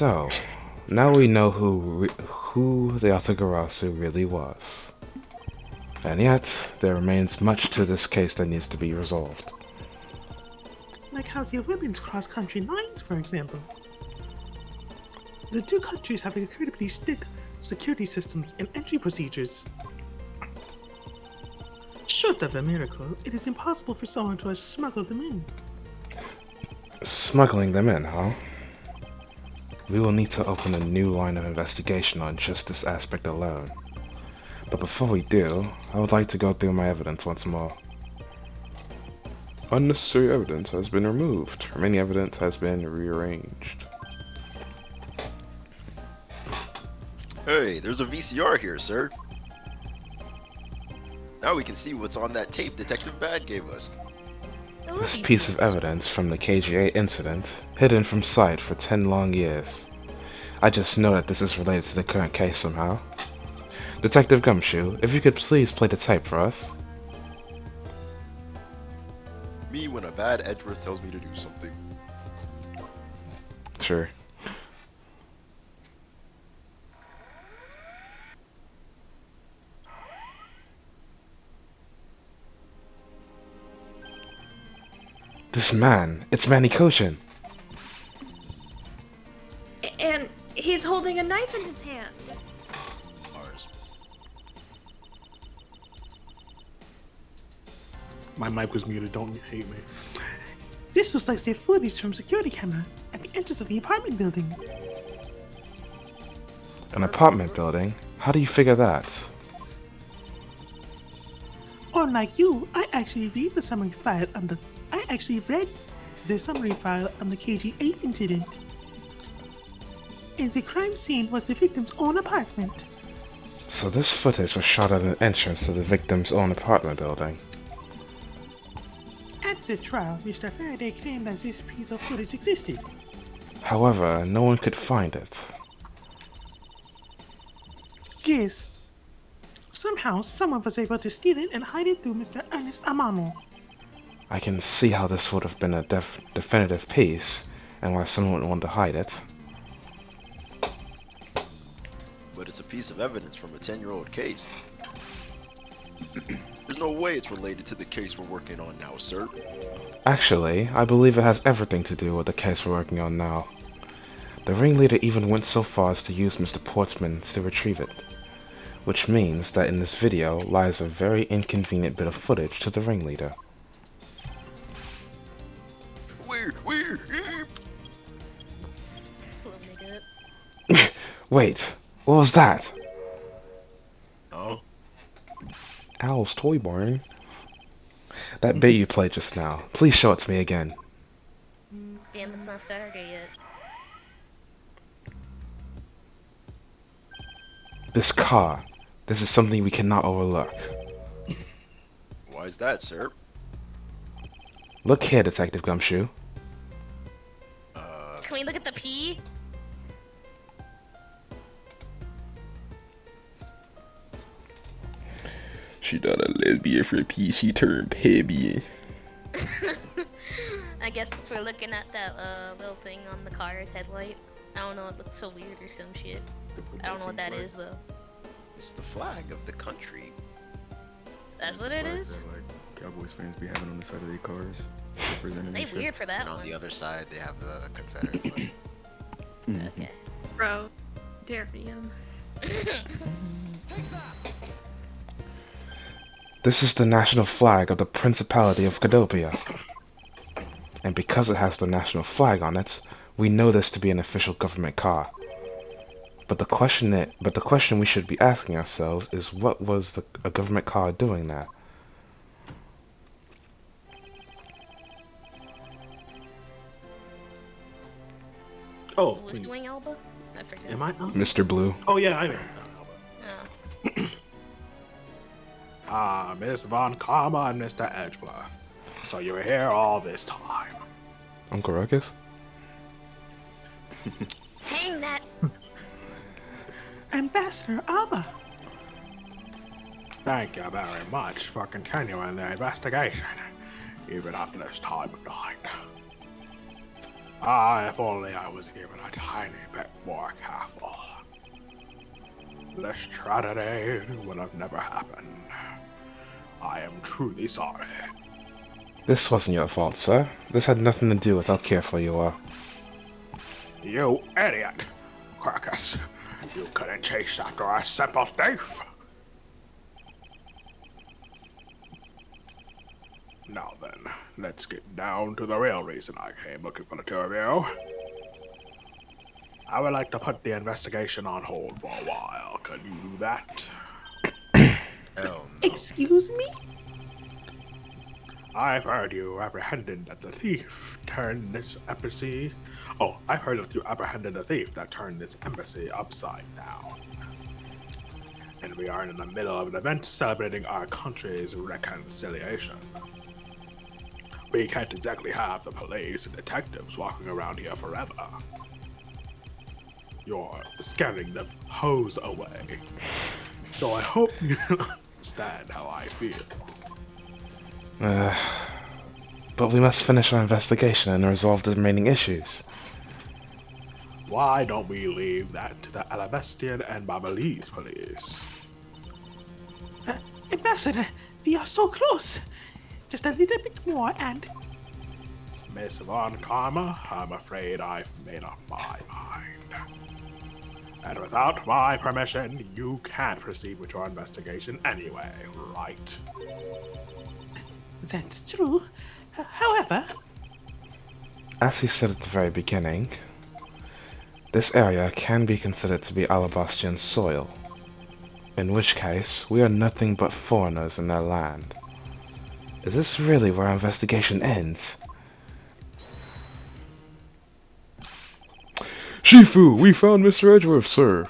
So, now we know who the Atagarasu really was. And yet, there remains much to this case that needs to be resolved. Like how's your women's cross-country lines, for example? The two countries have incredibly strict security systems and entry procedures. Short of a miracle, it is impossible for someone to have smuggled them in. Smuggling them in, huh? We will need to open a new line of investigation on just this aspect alone. But before we do, I would like to go through my evidence once more. Unnecessary evidence has been removed. Remaining evidence has been rearranged. Hey, there's a VCR here, sir. Now we can see what's on that tape Detective Bad gave us. This piece of evidence from the KGA incident, hidden from sight for 10 long years. I just know that this is related to the current case somehow. Detective Gumshoe, if you could please play the tape for us. Me when a bad Edgeworth tells me to do something. Sure. This man, it's Manny Koshin. And he's holding a knife in his hand. Ours. My mic was muted, don't hate me. This was like the footage from security camera at the entrance of the apartment building. An apartment building? How do you figure that? Unlike you, I actually read the summary file on the KG8 incident. And the crime scene was the victim's own apartment. So this footage was shot at an entrance to the victim's own apartment building. At the trial, Mr. Faraday claimed that this piece of footage existed. However, no one could find it. Yes. Somehow, someone was able to steal it and hide it through Mr. Ernest Amano. I can see how this would have been a definitive piece, and why someone would want to hide it. But it's a piece of evidence from a 10-year-old case. There's no way it's related to the case we're working on now, sir. Actually, I believe it has everything to do with the case we're working on now. The ringleader even went so far as to use Mr. Portsman to retrieve it. Which means that in this video lies a very inconvenient bit of footage to the ringleader. We're Slow nigga. Wait, what was that? Oh? Owl's Toy Barn? That bit you played just now, please show it to me again. Damn, it's not Saturday yet. This car. This is something we cannot overlook. Why is that, sir? Look here, Detective Gumshoe. Can we look at the P? She not a lesbian for P, she turned plebeian. I guess we're looking at that little thing on the car's headlight. I don't know, it looks so weird or some shit. I don't know what that is though. It's the flag of the country. That's what it is? That, like, Cowboys fans be having on the side of their cars. They weird for that And on one. the other side, they have the Confederate flag. Okay. Bro, dare him. This is the national flag of the Principality of Cadopia. And because it has the national flag on it, we know this to be an official government car. But the question we should be asking ourselves is, what was a government car doing there? Oh, Who was doing Alba? I forget. am I? Mr. Blue. Oh yeah, I know. Oh. Miss Von Karma and Mr. Edgeworth. So you were here all this time. Uncle Ruckus? Hang that! Ambassador Alba. Thank you very much for continuing the investigation, even at this time of night. Ah, if only I was given a tiny bit more careful. This tragedy would have never happened. I am truly sorry. This wasn't your fault, sir. This had nothing to do with how careful you are. You idiot! Crocus, you couldn't chase after a simple thief! Now then, let's get down to the real reason I came looking for the two of you. I would like to put the investigation on hold for a while. Could you do that? Hell no. Excuse me? I've heard you apprehended that the thief turned this embassy. Oh, I've heard that you apprehended the thief that turned this embassy upside down. And we are in the middle of an event celebrating our country's reconciliation. We can't exactly have the police and detectives walking around here forever. You're scaring the hose away. So I hope you understand how I feel. But we must finish our investigation and resolve the remaining issues. Why don't we leave that to the Alabestian and Babalese police? Ambassador, we are so close. Just a little bit more and... Miss Von Karma, I'm afraid I've made up my mind. And without my permission, you can't proceed with your investigation anyway, right? That's true. However... As he said at the very beginning, this area can be considered to be Alabastian soil, in which case we are nothing but foreigners in their land. Is this really where our investigation ends? Shifu, we found Mr. Edgeworth, sir.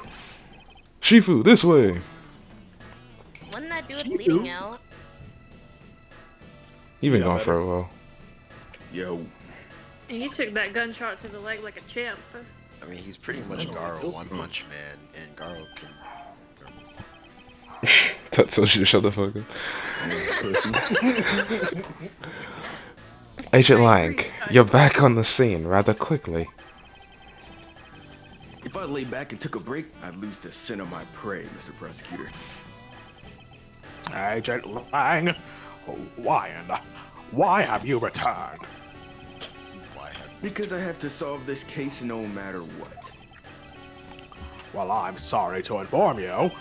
Shifu, this way. Wasn't that dude bleeding out? You've been Yeah, gone buddy. for a while. Yo. And he took that gunshot to the leg like a champ. I mean, he's pretty much Garo, One Punch Man, and Garo can. That tells you to shut the fuck up. Agent Lang, you're back on the scene rather quickly. If I lay back and took a break, I'd lose the scent of my prey, Mr. Prosecutor. Agent Lang, why have you returned? Why have Because I have to solve this case no matter what. Well, I'm sorry to inform you.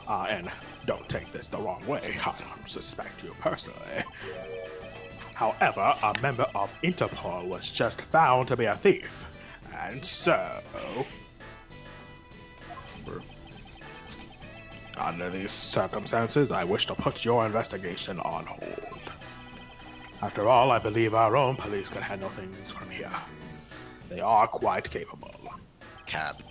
And don't take this the wrong way. I don't suspect you personally. However, a member of Interpol was just found to be a thief. And so... Under these circumstances, I wish to put your investigation on hold. After all, I believe our own police can handle things from here. They are quite capable. Cap?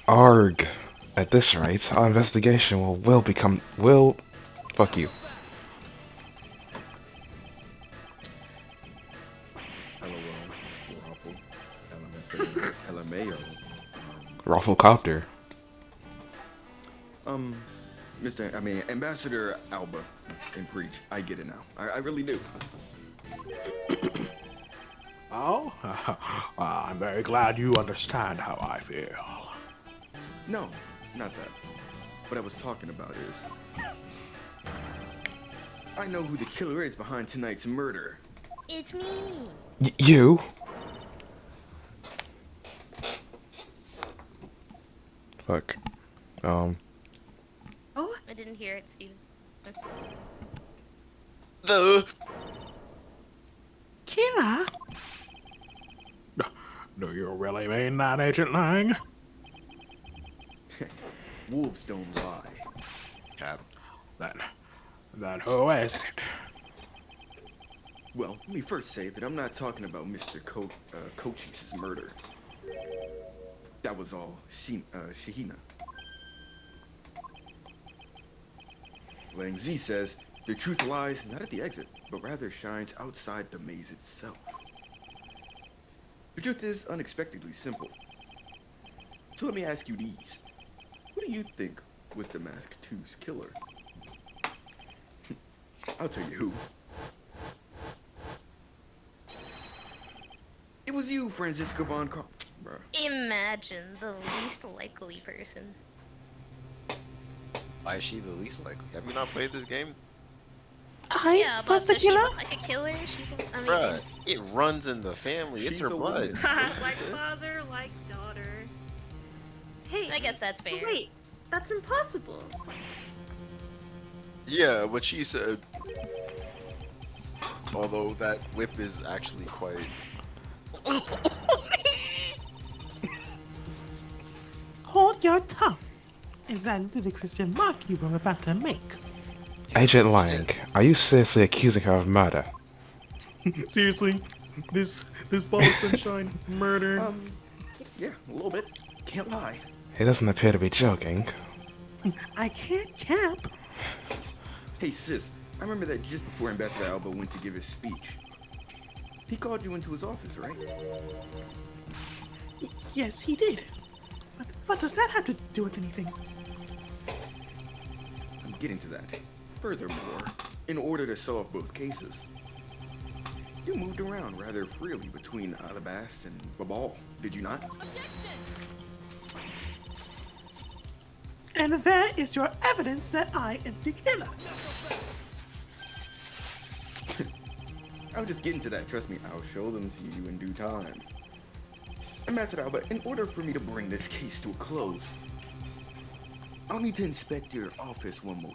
Arg. At this rate, our investigation will fuck you. LOL, Waffle, LMAO. Rafflecopter. Ambassador Alba can preach. I get it now. I really do. Oh? I'm very glad you understand how I feel. No, not that. What I was talking about is... I know who the killer is behind tonight's murder. It's me. You? Fuck. Oh, I didn't hear it, Steven. The. Kira? Do you really mean that, Agent Lang? Wolves don't lie. Cap. Then who is it? Well, let me first say that I'm not talking about Mr. Cochise' murder. That was all Shahina. Lang Z says, the truth lies not at the exit, but rather shines outside the maze itself. The truth is unexpectedly simple. So let me ask you these. Who do you think was the Mask 2's killer? I'll tell you who. was you, Francisco von Car... Bruh. Imagine the least likely person. Why is she the least likely? Have you not played this game? Yeah, but does she look like a killer? I mean, Bruh, it runs in the family. It's She's her a blood. woman. Like father, like daughter. Hey, I guess that's fair. wait, that's impossible. Yeah, what she said. Although that whip is actually quite. Hold your tongue. Is that ludicrous remark you were about to make? Agent Lang, are you seriously accusing her of murder? Seriously, this ball of sunshine murder. Yeah, a little bit. Can't lie. He doesn't appear to be joking. I can't camp. Hey, sis, I remember that just before Ambassador Alba went to give his speech. He called you into his office, right? Yes, he did. But what does that have to do with anything? I'm getting to that. Furthermore, in order to solve both cases, you moved around rather freely between Alabast and Babal, did you not? And there is your evidence that I am the killer. I was just getting to that. Trust me, I'll show them to you in due time. Ambassador Alba, in order for me to bring this case to a close, I'll need to inspect your office one more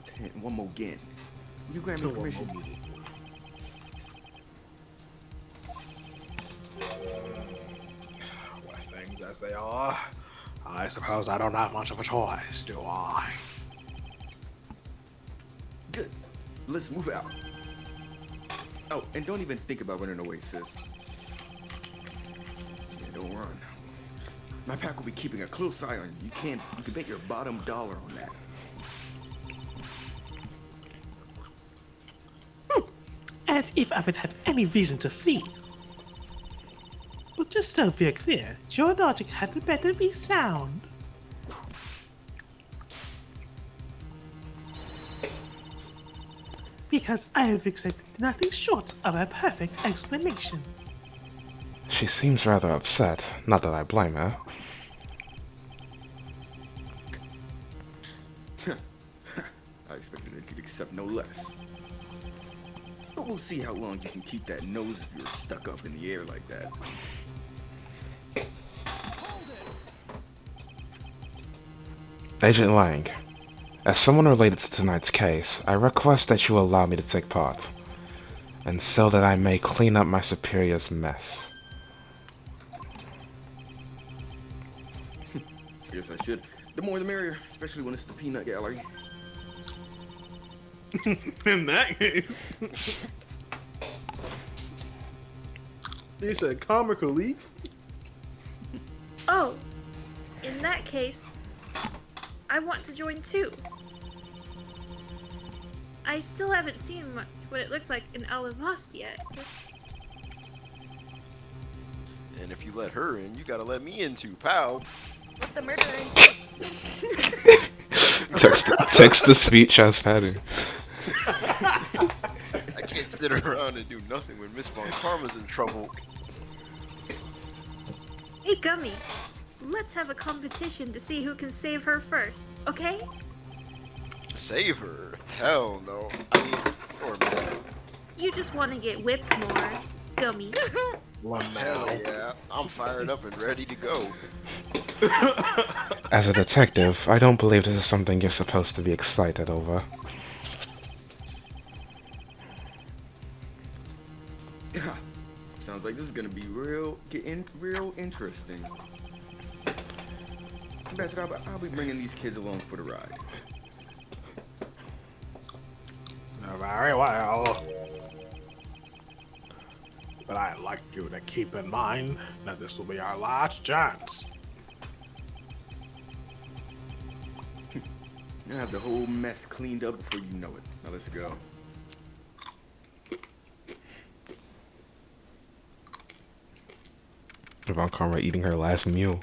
again. Will you grant me permission? Well, things as they are, I suppose I don't have much of a choice, do I? Good. Let's move out. Oh, and don't even think about running away, sis. Yeah, don't run. My pack will be keeping a close eye on you. You can bet your bottom dollar on that. As if I would have any reason to flee. But just so we're clear, your logic had better be sound. Because I have accepted nothing short of a perfect explanation. She seems rather upset, not that I blame her. I expected that you'd accept no less. But we'll see how long you can keep that nose of yours stuck up in the air like that. Agent Lang, as someone related to tonight's case, I request that you allow me to take part, and so that I may clean up my superior's mess. I guess I should. The more the merrier, especially when it's the peanut gallery. In that case, you said comic relief. Oh, in that case, I want to join too. I still haven't seen much what it looks like in Alabast yet. And if you let her in, you gotta let me in too, pal. With the murdering. Text to speech as pattern. I can't sit around and do nothing when Miss Von Karma's in trouble. Hey, Gummy, let's have a competition to see who can save her first, okay? Save her? Hell no. I mean, poor man. You just want to get whipped more, Gummy. Hell yeah. I'm fired up and ready to go. As a detective, I don't believe this is something you're supposed to be excited over. Sounds like this is gonna be real interesting. Ambassador, I'll be bringing these kids along for the ride. Very well. But I'd like you to keep in mind that this will be our last chance. You'll have the whole mess cleaned up before you know it. Now let's go. Von Karma eating her last meal.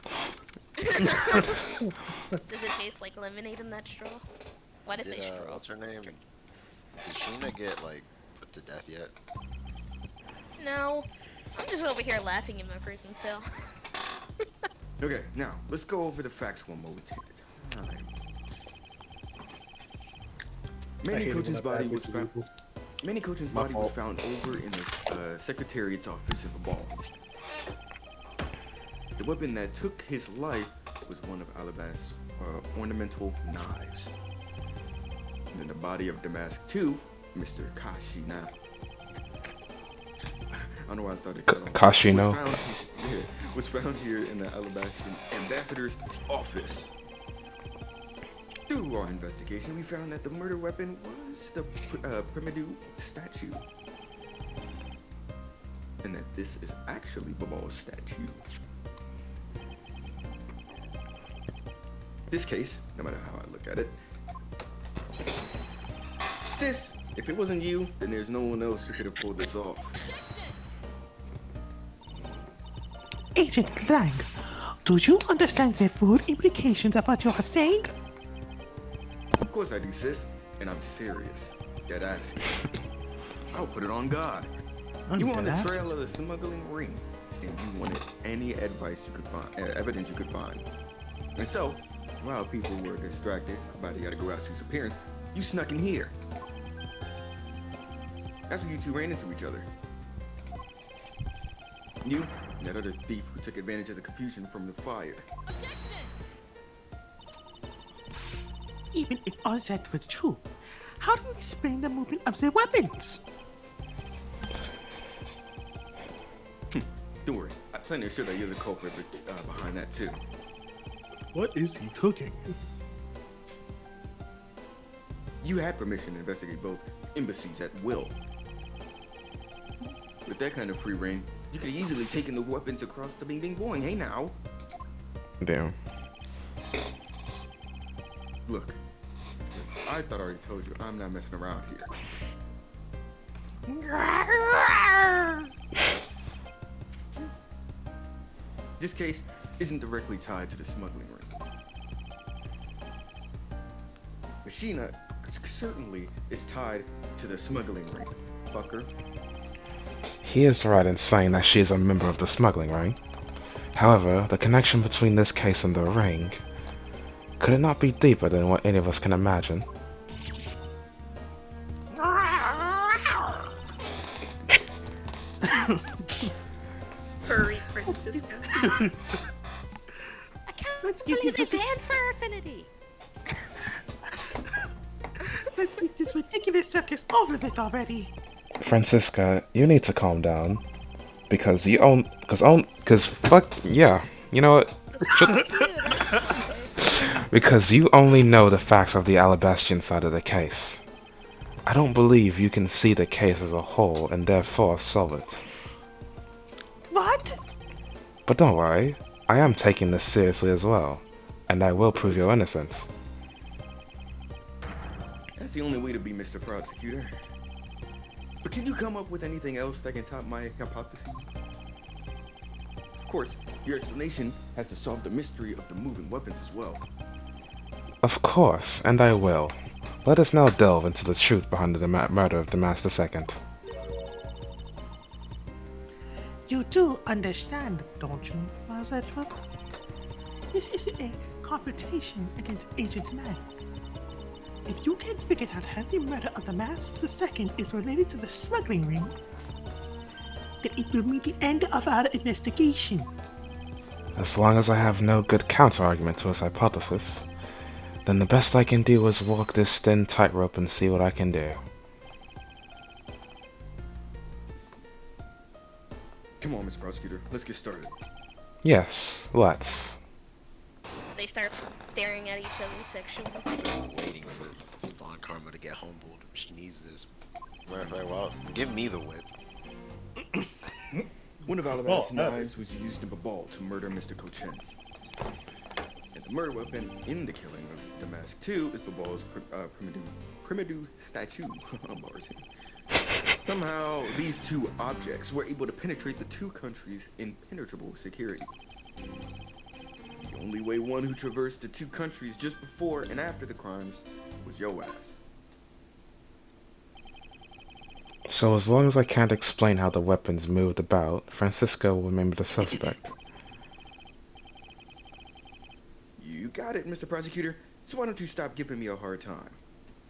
Does it taste like lemonade in that straw? Why did it say straw? What's her name? Did Sheena get, like, put to death yet? No. I'm just over here laughing in my prison cell. Okay, now let's go over the facts one more time. Manny Coach's body was found. Manny Coach's body was found over in the Secretariat's office in Babal. The weapon that took his life was one of Alabast's ornamental knives. And then the body of Damask II, Mr. Kashina. I don't know why I thought it cut off. Kashino. Was found here in the Alabastrian ambassador's office. Through our investigation, we found that the murder weapon was the Primidu statue. And that this is actually Babal's statue. This case, no matter how I look at it, sis, if it wasn't you, then there's no one else who could have pulled this off. Agent Lang, do you understand the full implications of what you are saying? Of course I do, sis, and I'm serious. Dead ass. I'll put it on God. You were on the trail of the smuggling ring, and you wanted any advice you could find, evidence you could find. And so, while people were distracted by the Yadagarazu's appearance, you snuck in here. After you two ran into each other. You, and that other thief who took advantage of the confusion from the fire. Even if all that was true, how do you explain the movement of the weapons? Don't worry, I plan to assure that you're the culprit behind that too. What is he cooking? You had permission to investigate both embassies at will. With that kind of free reign, you could easily taken the weapons across the Bing Bing Boing. Hey now. Damn. Look, sis, I thought I already told you I'm not messing around here. This case isn't directly tied to the smuggling ring. Machina certainly is tied to the smuggling ring, fucker. He is right in saying that she is a member of the smuggling ring. However, the connection between this case and the ring, could it not be deeper than what any of us can imagine? Furry Francisco. I can't believe they banned Fur Affinity! Let's get this ridiculous circus over with already. Francisca, you need to calm down. Because you own... Because fuck... Yeah. You know what? Because you only know the facts of the Alabastian side of the case. I don't believe you can see the case as a whole and therefore solve it. What? But don't worry, I am taking this seriously as well, and I will prove your innocence. That's the only way to be Mr. Prosecutor. But can you come up with anything else that can top my hypothesis? Of course, your explanation has to solve the mystery of the moving weapons as well. Of course, and I will. Let us now delve into the truth behind the murder of Damas II. You do understand, don't you, Edgeworth? This isn't a confrontation against Agent Lang. If you can figure out how the murder of the Master II is related to the smuggling ring, then it will mean the end of our investigation. As long as I have no good counter-argument to his hypothesis, then the best I can do is walk this thin tightrope and see what I can do. Come on, Mr. Prosecutor, let's get started. Yes, let's. They start staring at each other sexually. Waiting for Von Karma to get humbled. She needs this. Very well. Give me the whip. One of Alabast's knives was used in Babal to murder Mr. Cochen. And the murder weapon in the killing of Damask II is Babal's Primidu statue. Embarrassing. Somehow, these two objects were able to penetrate the two countries' impenetrable security. The only way one who traversed the two countries just before and after the crimes was yo ass. So as long as I can't explain how the weapons moved about, Francisco will remain the suspect. You got it, Mr. Prosecutor. So why don't you stop giving me a hard time?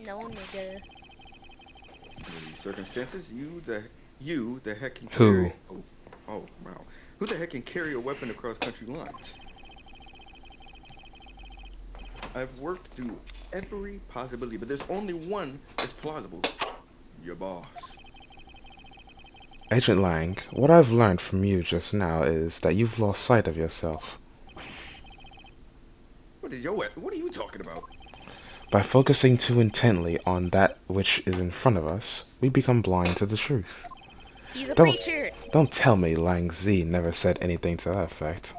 No, nigga. Under these circumstances, you the heck can Who? carry. Oh, wow. Who the heck can carry a weapon across country lines? I've worked through every possibility, but there's only one that's plausible. Your boss. Agent Lang, what I've learned from you just now is that you've lost sight of yourself. What are you talking about? By focusing too intently on that which is in front of us, we become blind to the truth. He's a Don't- preacher. Don't tell me Lang Z never said anything to that effect.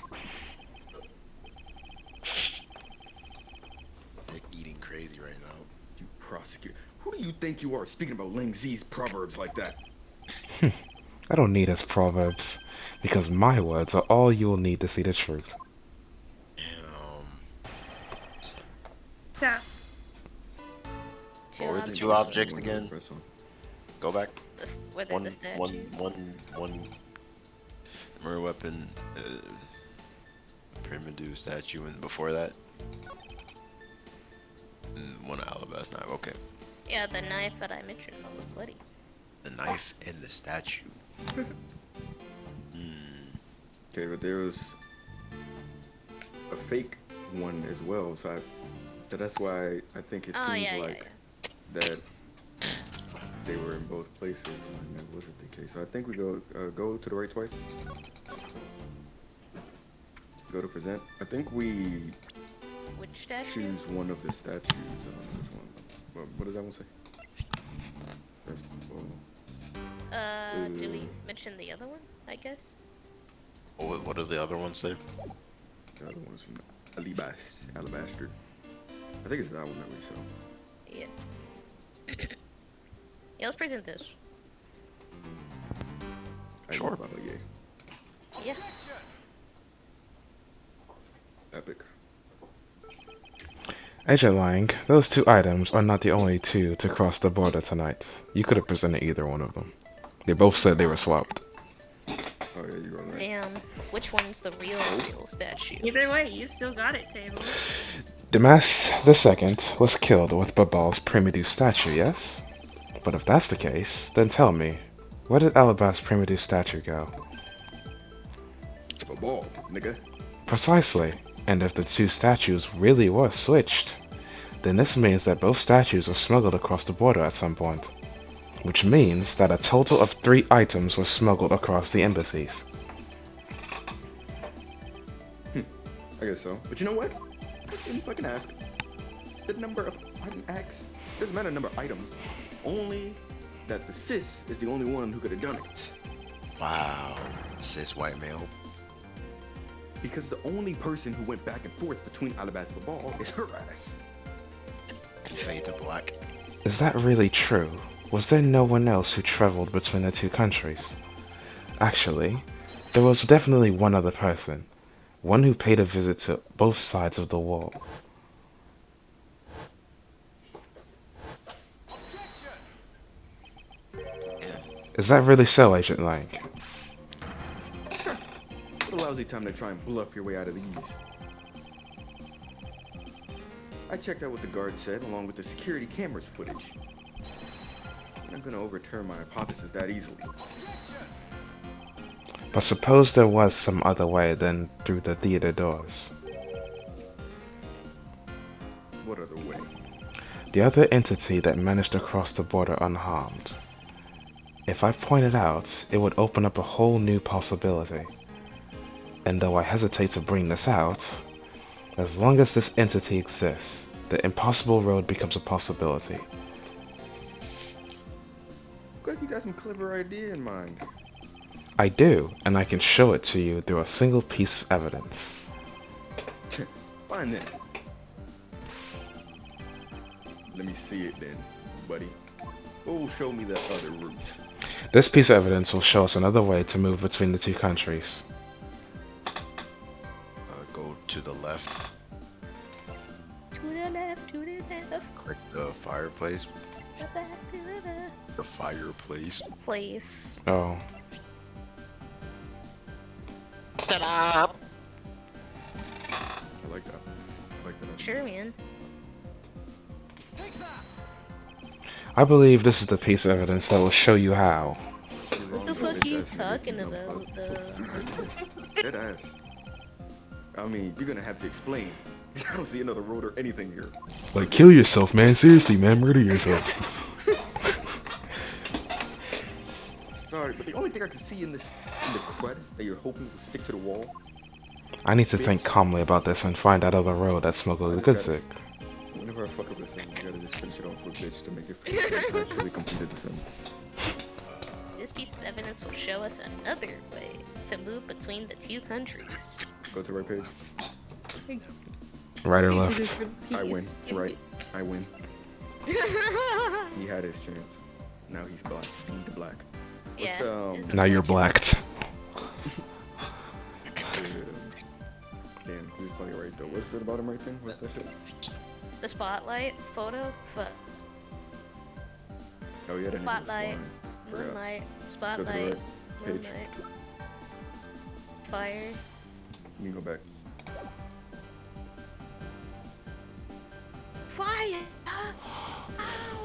Dick eating crazy right now. You prosecutor. Who do you think you are speaking about Ling Z's proverbs like that? I don't need his proverbs, because my words are all you will need to see the truth. Pass. Two What were the objects. two objects again? Press on. Go back. Were they the statues? One murder weapon, primitive statue, and before that, and one alabaster knife. Okay. Yeah, the knife that I mentioned was bloody. The knife and the statue. Okay, but there was a fake one as well, so that's why I think it Oh, seems yeah, like that they were in both places when that wasn't the case. So I think we go to the right twice. Go to present. I think we Which statue? choose one of the statues. I don't know which one. What does that one say? That's, Did we mention the other one? I guess. What does the other one say? the other one's from Alabaster. I think it's that one that we saw. Yeah. Yeah, let's present this. Sure. Yeah. Epic. Agent Lang, those two items are not the only two to cross the border tonight. You could have presented either one of them. They both said they were swapped. Oh yeah, you are right. Damn. Which one's the real statue? Either way, you still got it, Tablez. Damas II was killed with Babal's primitive statue, yes? But if that's the case, then tell me, where did Alabast's primitive statue go? A ball, nigga. Precisely. And if the two statues really were switched, then this means that both statues were smuggled across the border at some point. Which means that a total of 3 items were smuggled across the embassies. I guess so. But you know what? I didn't fucking ask. The number of I didn't ask. Doesn't matter the number of items. Only that the sis is the only one who could have done it. Wow. Cis white male. Because the only person who went back and forth between Alabaster and Ball is her ass. And fade to black. Is that really true? Was there no one else who traveled between the two countries? Actually, there was definitely one other person. One who paid a visit to both sides of the wall. Is that really so, Agent Lang? Sure. What a lousy time to try and bluff your way out of these. I checked out what the guard said along with the security cameras footage. I'm not gonna overturn my hypothesis that easily. But suppose there was some other way than through the theater doors. What other way? The other entity that managed to cross the border unharmed. If I point it out, it would open up a whole new possibility. And though I hesitate to bring this out, as long as this entity exists, the impossible road becomes a possibility. Glad you got some clever idea in mind. I do, and I can show it to you through a single piece of evidence. Fine then. Let me see it then, buddy. Oh, show me that other route. This piece of evidence will show us another way to move between the two countries. Go to the left. To the left, to the left. Click the fireplace. Go back to The fireplace. the place. Oh. Ta-da! I like that. I like that. Sure, man. I believe this is the piece of evidence that will show you how. You're What wrong, the though, fuck are you bitch-ass nigga. talking No, about, fuck. Dead ass. I mean, you're gonna have to explain. I don't see another road or anything here. Like, kill yourself, man. Seriously, man. Murder yourself. Sorry, but the only thing I can see in the crud that you're hoping will stick to the wall. I need to think calmly about this and find that other road that Smuggle could sick. Whenever I fuck up a sentence, I gotta just finish it off with bitch to make it feel like I actually completed the sentence. This piece of evidence will show us another way to move between the two countries. Go to the right page. Right or left? I win. Right. I win. He had his chance. Now he's black. He's the black. What's Yeah. the, it's Now you're unfortunate. blacked. Damn, he was probably right though. What's the bottom right thing? What's that shit? The spotlight, photo, Oh yeah, that nigga was spotlight, flying. Forgot. moonlight, Go to the spotlight, right page. moonlight, fire. You can go back. Fire!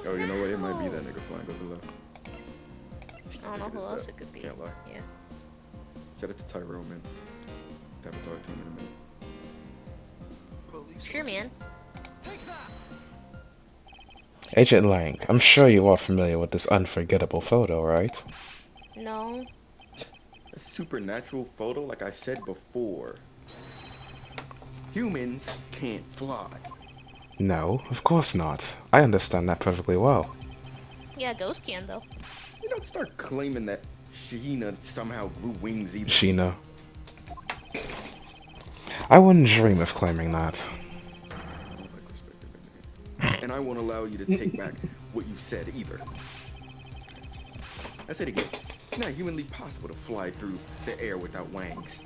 Oh, you know what? It might be that nigga flying. Go to the left. I don't know It who is else that. it could be. Can't lie. Yeah. Shout out to Tyrell, man. Haven't talked to him in a minute. Sure, man. Agent Lang, I'm sure you are familiar with this unforgettable photo, right? No. A supernatural photo, like I said before. Humans can't fly. No, of course not. I understand that perfectly well. Yeah, Ghost can though. You don't start claiming that Sheena somehow grew wings either. Sheena. I wouldn't dream of claiming that. I don't like respect to that nigga. And I won't allow you to take back what you said either. I said again, it's not humanly possible to fly through the air without wings.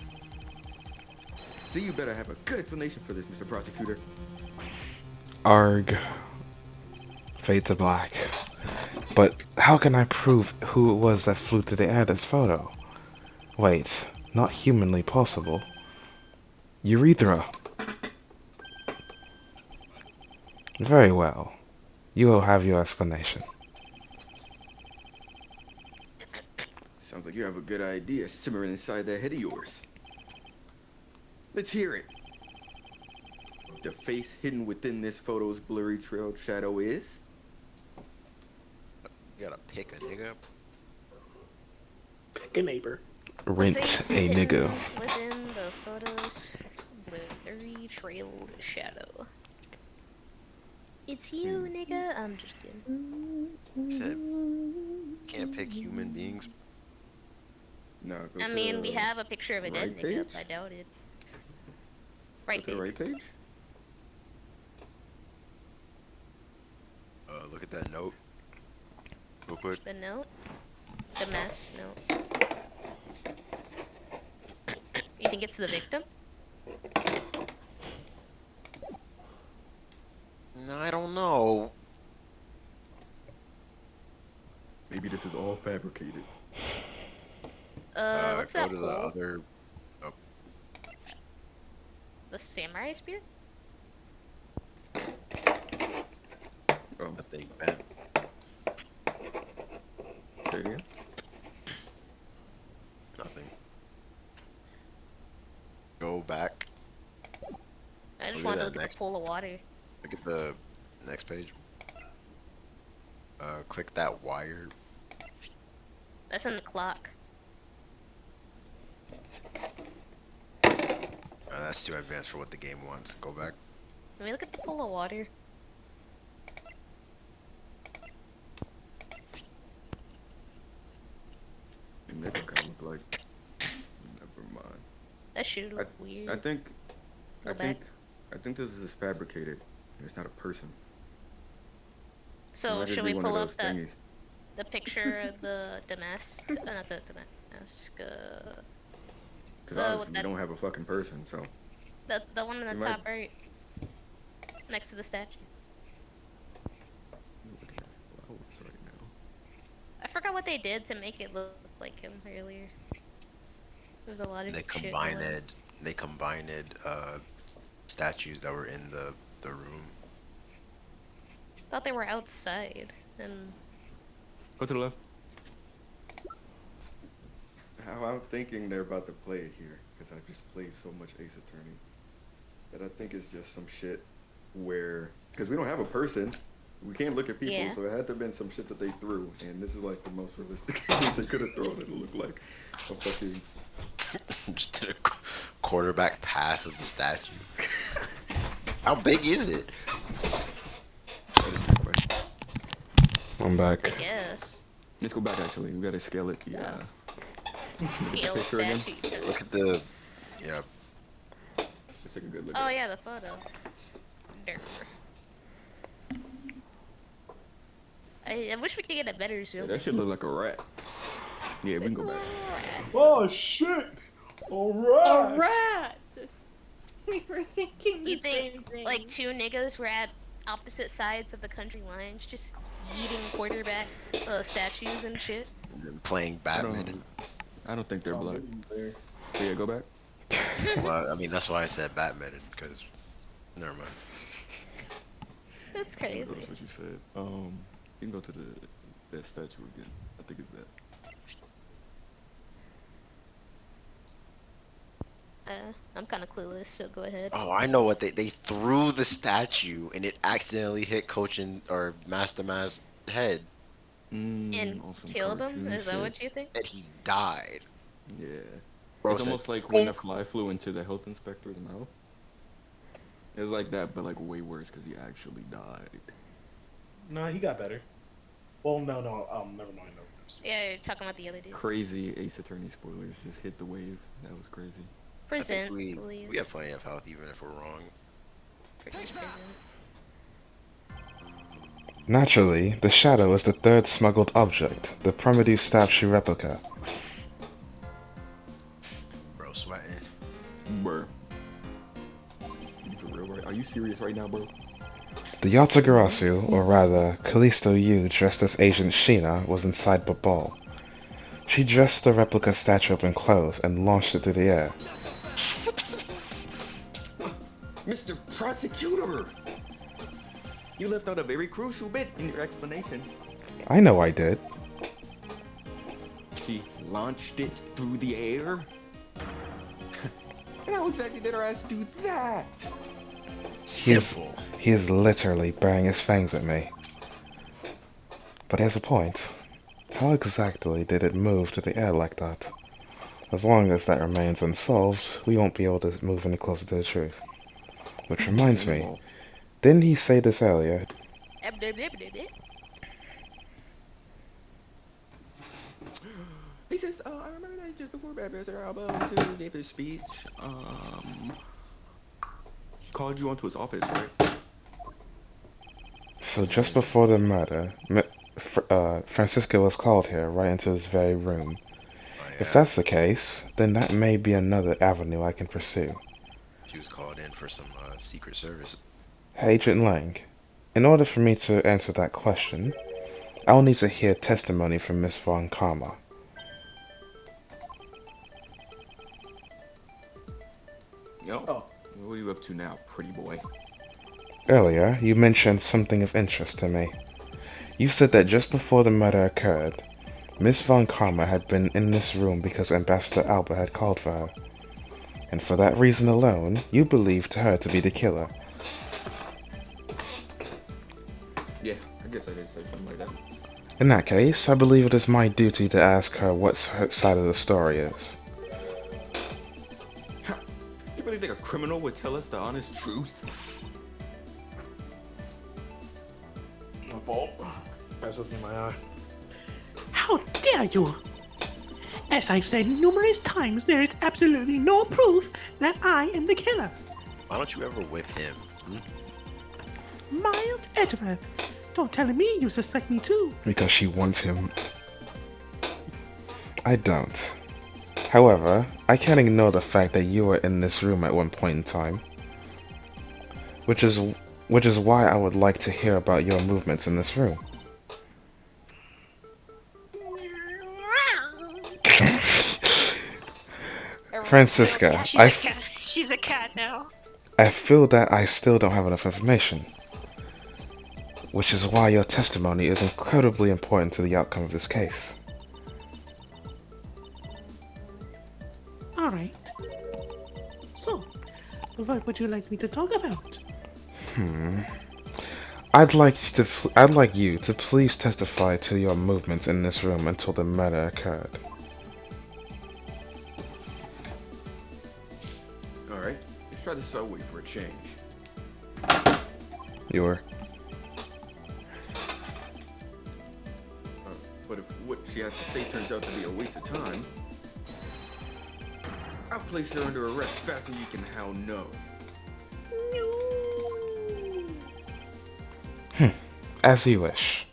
So you better have a good explanation for this, Mr. Prosecutor. Arg. Fade to black. But how can I prove who it was that flew through the air this photo? Wait, not humanly possible. Urethra. Very well. You will have your explanation. Sounds like you have a good idea simmering inside that head of yours. Let's hear it. The face hidden within this photo's blurry trailed shadow is? You gotta pick a nigga. Pick a neighbor. Rent a nigga. Within the photo's blurry trailed shadow. It's you, nigga. I'm just kidding. You said you can't pick human beings. No, go I to mean, the we have a picture of a dead right nigga. page? I doubt it. Go Right to the there. right page? Look at that note. Real quick. The note. The mess note. You think it's the victim? No, I don't know. Maybe this is all fabricated. What's Go that to the pole? other. The samurai spear? That thing bent. Say it again? Nothing. Go back. I just Look at wanted to that look at next- the pool of water. Look at the next page. Click that wire. That's in the clock. That's too advanced for what the game wants. Go back. Let me look at the pool of water. And that kind of look like. Never mind. That shit look weird. I think. Go back. I think this is fabricated. It's not a person. It So might just should be we one of pull those up that thingies. the picture of the Damask? Not the Damask. Because the- obviously we that- don't have a fucking person, so. The one in the You might- top right, next to the statue. Look at that flower. I forgot what they did to make it look like him earlier. There was a lot of They shit combined going on. it. They combined statues that were in the room. Thought they were outside, and Go to the left. How I'm thinking they're about to play it here, because I've just played so much Ace Attorney, that I think it's just some shit where, because we don't have a person, we can't look at people, Yeah. so it had to have been some shit that they threw, and this is like the most realistic thing they could have thrown. It looked like a fucking. Just did a quarterback pass with the statue. How big is it? I'm back. yes, Let's go back. Actually, we gotta scale it. Yeah. scale Picture again? statue. Look at the. Yeah. Let's take a good look. Oh at it. yeah, the photo. Durr. I wish we could get a better Yeah, zoom. that shit look like a rat. Yeah, we can go back. Oh shit! A Alright! rat! We were thinking the You think same thing. like two niggas were at opposite sides of the country lines, just eating quarterback statues and shit? And then playing badminton. I don't think they're blood. So yeah, go back. Well, I mean, that's why I said badminton, because. Never mind. That's crazy. That's what you said. You can go to that statue again. I think it's that. I'm kind of clueless, so go ahead. Oh, I know what they threw the statue and it accidentally hit Coach or Master Ma's head And On some killed him? cartoon Is that shit. what you think? and he died. Yeah. Bro It's said, almost like when a "Oink." fly flew into the health inspector's mouth. It's like that, but like way worse because he actually died. Nah, he got better. Well, no, never mind. No. Yeah, you're talking about the other dude. Crazy Ace Attorney spoilers just hit the wave. That was crazy. I think Present, we please. have plenty of health even if we're wrong. Present. Naturally, the shadow is the third smuggled object, the primitive statue replica. Bro, sweating. Bro. You for real, right? Are you serious right now, bro? The Yatagarasu, or rather, Callisto Yu dressed as Agent Sheena, was inside Babal. She dressed the replica statue up in clothes and launched it through the air. Mr. Prosecutor! You left out a very crucial bit in your explanation. I know I did. She launched it through the air? And how exactly did her ass do that? Simple. He is literally baring his fangs at me. But he has a point. How exactly did it move to the air like that? As long as that remains unsolved, we won't be able to move any closer to the truth. Which reminds me, didn't he say this earlier? He says, I remember that just before Bad Bear album to gave his speech. He called you onto his office, right? So just before the murder, Francisco was called here, right into this very room. Oh, yeah. If that's the case, then that may be another avenue I can pursue. She was called in for some secret service. Agent Lang, in order for me to answer that question, I'll need to hear testimony from Miss Von Karma. Yo. Oh. What are you up to now, pretty boy? Earlier, you mentioned something of interest to me. You said that just before the murder occurred, Miss Von Karma had been in this room because Ambassador Alba had called for her. And for that reason alone, you believed her to be the killer. Yeah, I guess I did say something like that. In that case, I believe it is my duty to ask her what her side of the story is. You really think a criminal would tell us the honest truth? My fault. Pass with me my eye. How dare you! As I've said numerous times, there is absolutely no proof that I am the killer. Why don't you ever whip him? Hmm? Miles Edgeworth, don't tell me you suspect me too. Because she wants him. I don't. However, I can't ignore the fact that you were in this room at one point in time. Which is why I would like to hear about your movements in this room. Francisca, Yeah, she's a cat. She's a cat now. I feel that I still don't have enough information, which is why your testimony is incredibly important to the outcome of this case. Alright. So, what would you like me to talk about? I'd like you to please testify to your movements in this room until the murder occurred. Alright, let's try the subway for a change. You were. But if what she has to say turns out to be a waste of time, I'll place her under arrest faster than you can how no. As you wish.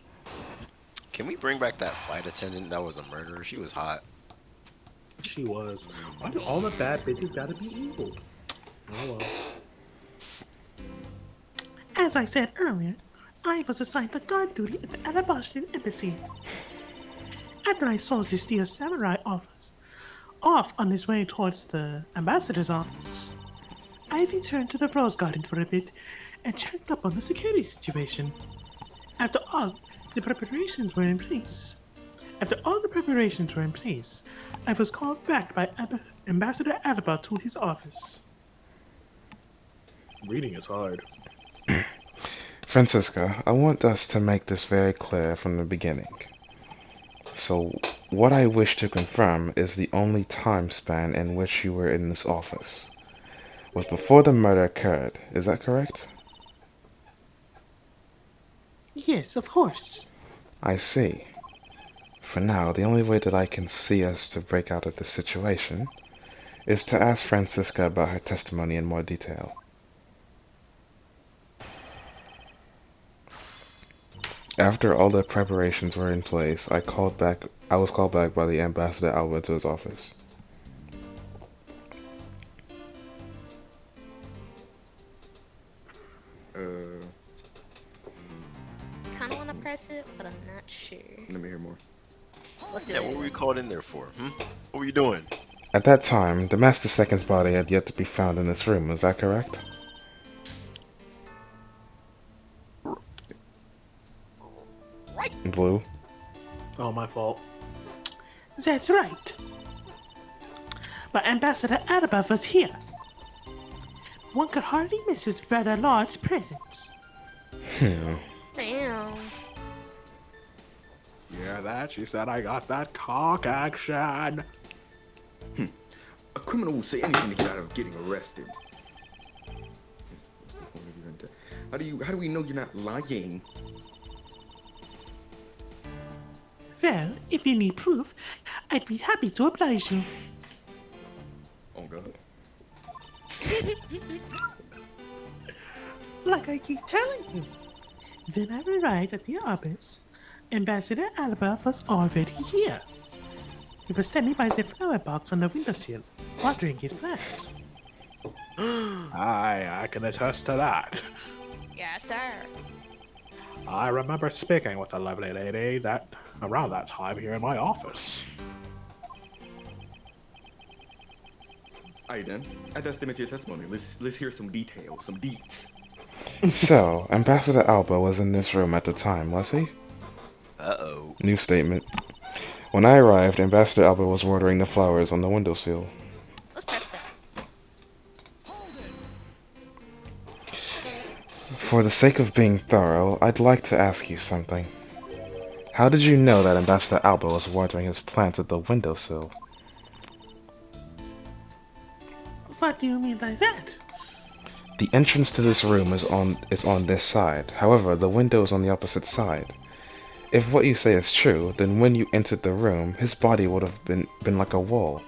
Can we bring back that flight attendant that was a murderer? She was hot. She was. Why do all the bad bitches gotta be evil? Oh well. As I said earlier, I was assigned to guard duty at the Alabastan Embassy. After I saw this dear samurai off on his way towards the ambassador's office, I returned to the Rose Garden for a bit and checked up on the security situation. After all the preparations were in place, I was called back by Ambassador Alaba to his office. Reading is hard. Francisca, I want us to make this very clear from the beginning. So, what I wish to confirm is the only time span in which you were in this office was before the murder occurred. Is that correct? Yes, of course. I see. For now, the only way that I can see us to break out of this situation is to ask Francisca about her testimony in more detail. After all the preparations were in place, I was called back by the Ambassador Alba to his office. Kinda wanna press it, but I'm not sure. Let me hear more. Let's do Yeah, what it. were you called in there for? What were you doing? At that time, the Master Second's body had yet to be found in this room, is that correct? Blue? Oh, my fault. That's right. But Ambassador Alaba was here. One could hardly miss his rather large presence. Damn. Yeah, that. She said I got that cock action. A criminal will say anything to get out of getting arrested. How do we know you're not lying? Well, if you need proof, I'd be happy to oblige you. Oh God. Like I keep telling you. When I arrived at the office, Ambassador Alaba was already here. He was standing by the flower box on the windowsill, watering his plants. I can attest to that. Yes, sir. I remember speaking with a lovely lady that around that time here in my office. Alright then, I'd estimate your testimony. Let's hear some details, some deets. So, Ambassador Alba was in this room at the time, was he? Uh-oh. New statement. When I arrived, Ambassador Alba was watering the flowers on the windowsill. Let's press that. For the sake of being thorough, I'd like to ask you something. How did you know that Ambassador Alba was watering his plants at the windowsill? What do you mean by that? The entrance to this room is on this side. However, the window is on the opposite side. If what you say is true, then when you entered the room, his body would have been like a wall.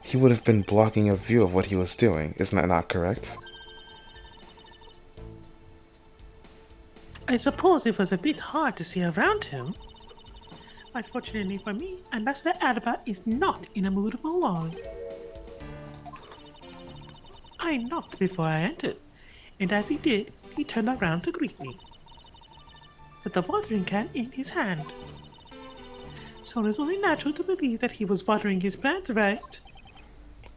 He would have been blocking your view of what he was doing. Isn't that not correct? I suppose it was a bit hard to see around him. But fortunately for me, Ambassador Alaba is not in a mood for long. I knocked before I entered, and as he did, he turned around to greet me, with the watering can in his hand. So it is only natural to believe that he was watering his plants, right?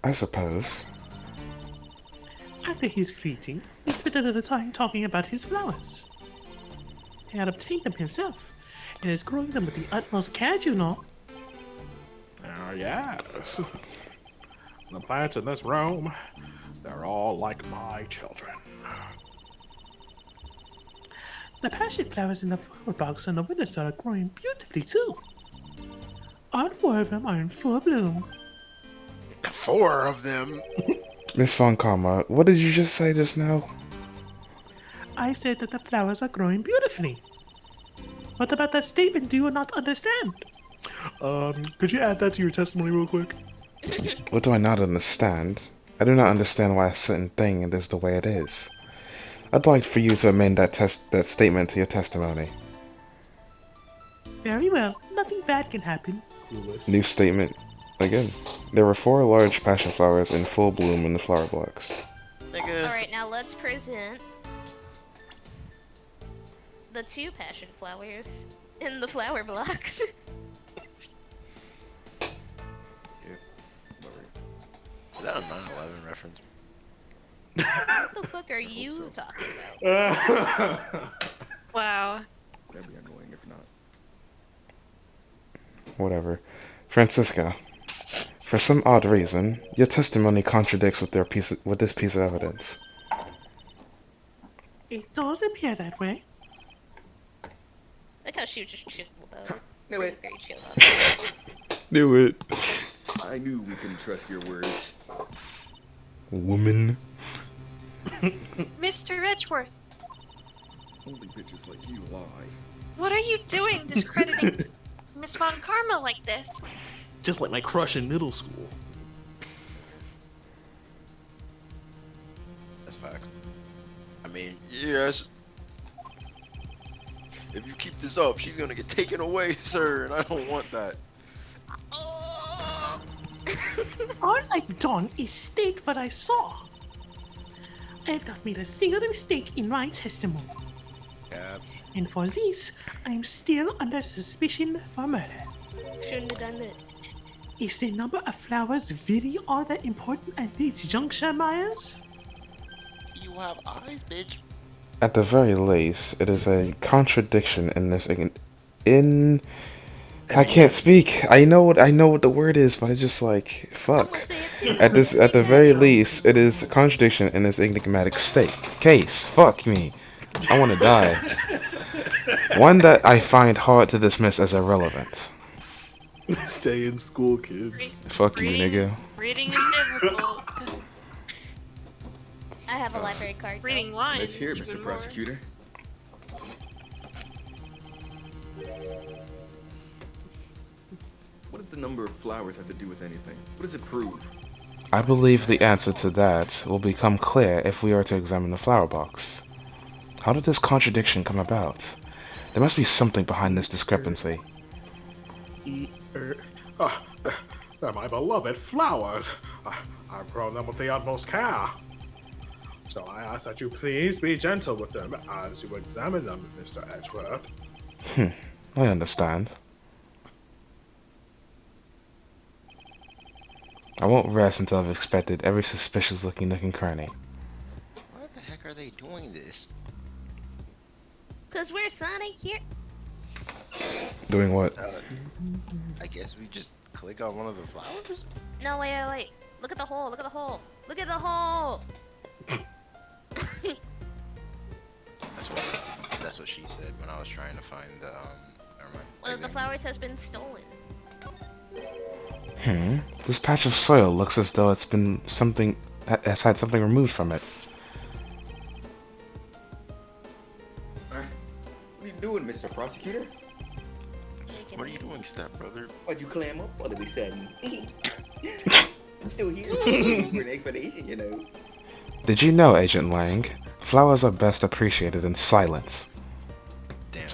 I suppose. After his greeting, he spent a little time talking about his flowers. He had obtained them himself, and is growing them with the utmost care, you know. Yes. The plants in this room, they're all like my children. The passion flowers in the flower box on the windowsill are growing beautifully too. All 4 of them are in full bloom. 4 of them. Miss Von Karma, what did you just say just now? I said that the flowers are growing beautifully. What about that statement do you not understand? Could you add that to your testimony real quick? What do I not understand? I do not understand why a certain thing is the way it is. I'd like for you to amend that statement to your testimony. Very well, nothing bad can happen. Clueless. New statement. Again. There were 4 large passion flowers in full bloom in the flower box. Nigga. Alright, now let's present the 2 passion flowers in the flower blocks. Is that a 9/11 reference? What the fuck are you talking about? Wow. That'd be annoying if not. Whatever. Francisca, for some odd reason, your testimony contradicts with this piece of evidence. It does appear that way. Like how she was just chill about it. No, wait. Very chill about it. Knew it. I knew we couldn't trust your words. Woman. Mr. Edgeworth, Only bitches like you lie. what are you doing discrediting Miss Von Karma like this? Just like my crush in middle school. That's fact. I mean, yes. If you keep this up, she's gonna get taken away, sir, and I don't want that. All I've done is state what I saw. I have not made a single mistake in my testimony. Cap. And for this, I am still under suspicion for murder. Shouldn't have done that. Is the number of flowers really all that important at this juncture, Myers? You have eyes, bitch. At the very least, it is a contradiction in this. I can't speak. I know what the word is, but I just like fuck. At the very least, it is a contradiction in this enigmatic case. Fuck me. I want to die. One that I find hard to dismiss as irrelevant. Stay in school, kids. Fuck you, nigga. Reading is difficult. I have a library card. though. Reading lines Let's hear it, even Mr. more. Prosecutor. What does the number of flowers have to do with anything? What does it prove? I believe the answer to that will become clear if we are to examine the flower box. How did this contradiction come about? There must be something behind this discrepancy. They're my beloved flowers. I've grown them with the utmost care. So I ask that you please be gentle with them as you examine them, Mr. Edgeworth. I understand. I won't rest until I've inspected every suspicious-looking nook and cranny. Why the heck are they doing this? Cause we're Sonic here. Doing what? I guess we just click on one of the flowers? No, wait. Look at the hole. Look at the hole. Look at the hole. That's what she said when I was trying to find the never mind. One of the flowers has been stolen. This patch of soil looks as though it's been has had something removed from it. What are you doing, Mr. Prosecutor? What are you doing, stepbrother? Why'd you clam up all of a sudden? I'm still here for an explanation, you know. Did you know, Agent Lang, flowers are best appreciated in silence? Damn.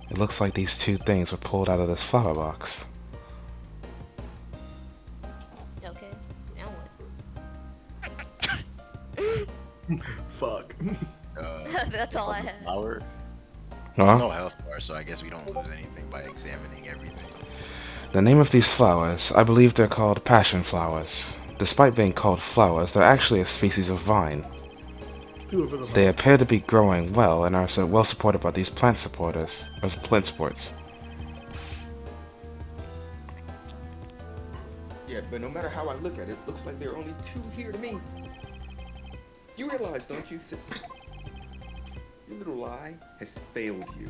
It looks like these 2 things were pulled out of this flower box. Okay. Now what? Fuck. That's all I have. Flower? Huh? No health bar, so I guess we don't lose anything by examining everything. The name of these flowers, I believe they're called passion flowers. Despite being called flowers, they're actually a species of vine. Two of them. They appear to be growing well and are so well supported by these plant supporters, or plant supports. Yeah, but no matter how I look at it, looks like there are only two here to me. You realize, don't you, sis? Your little lie has failed you.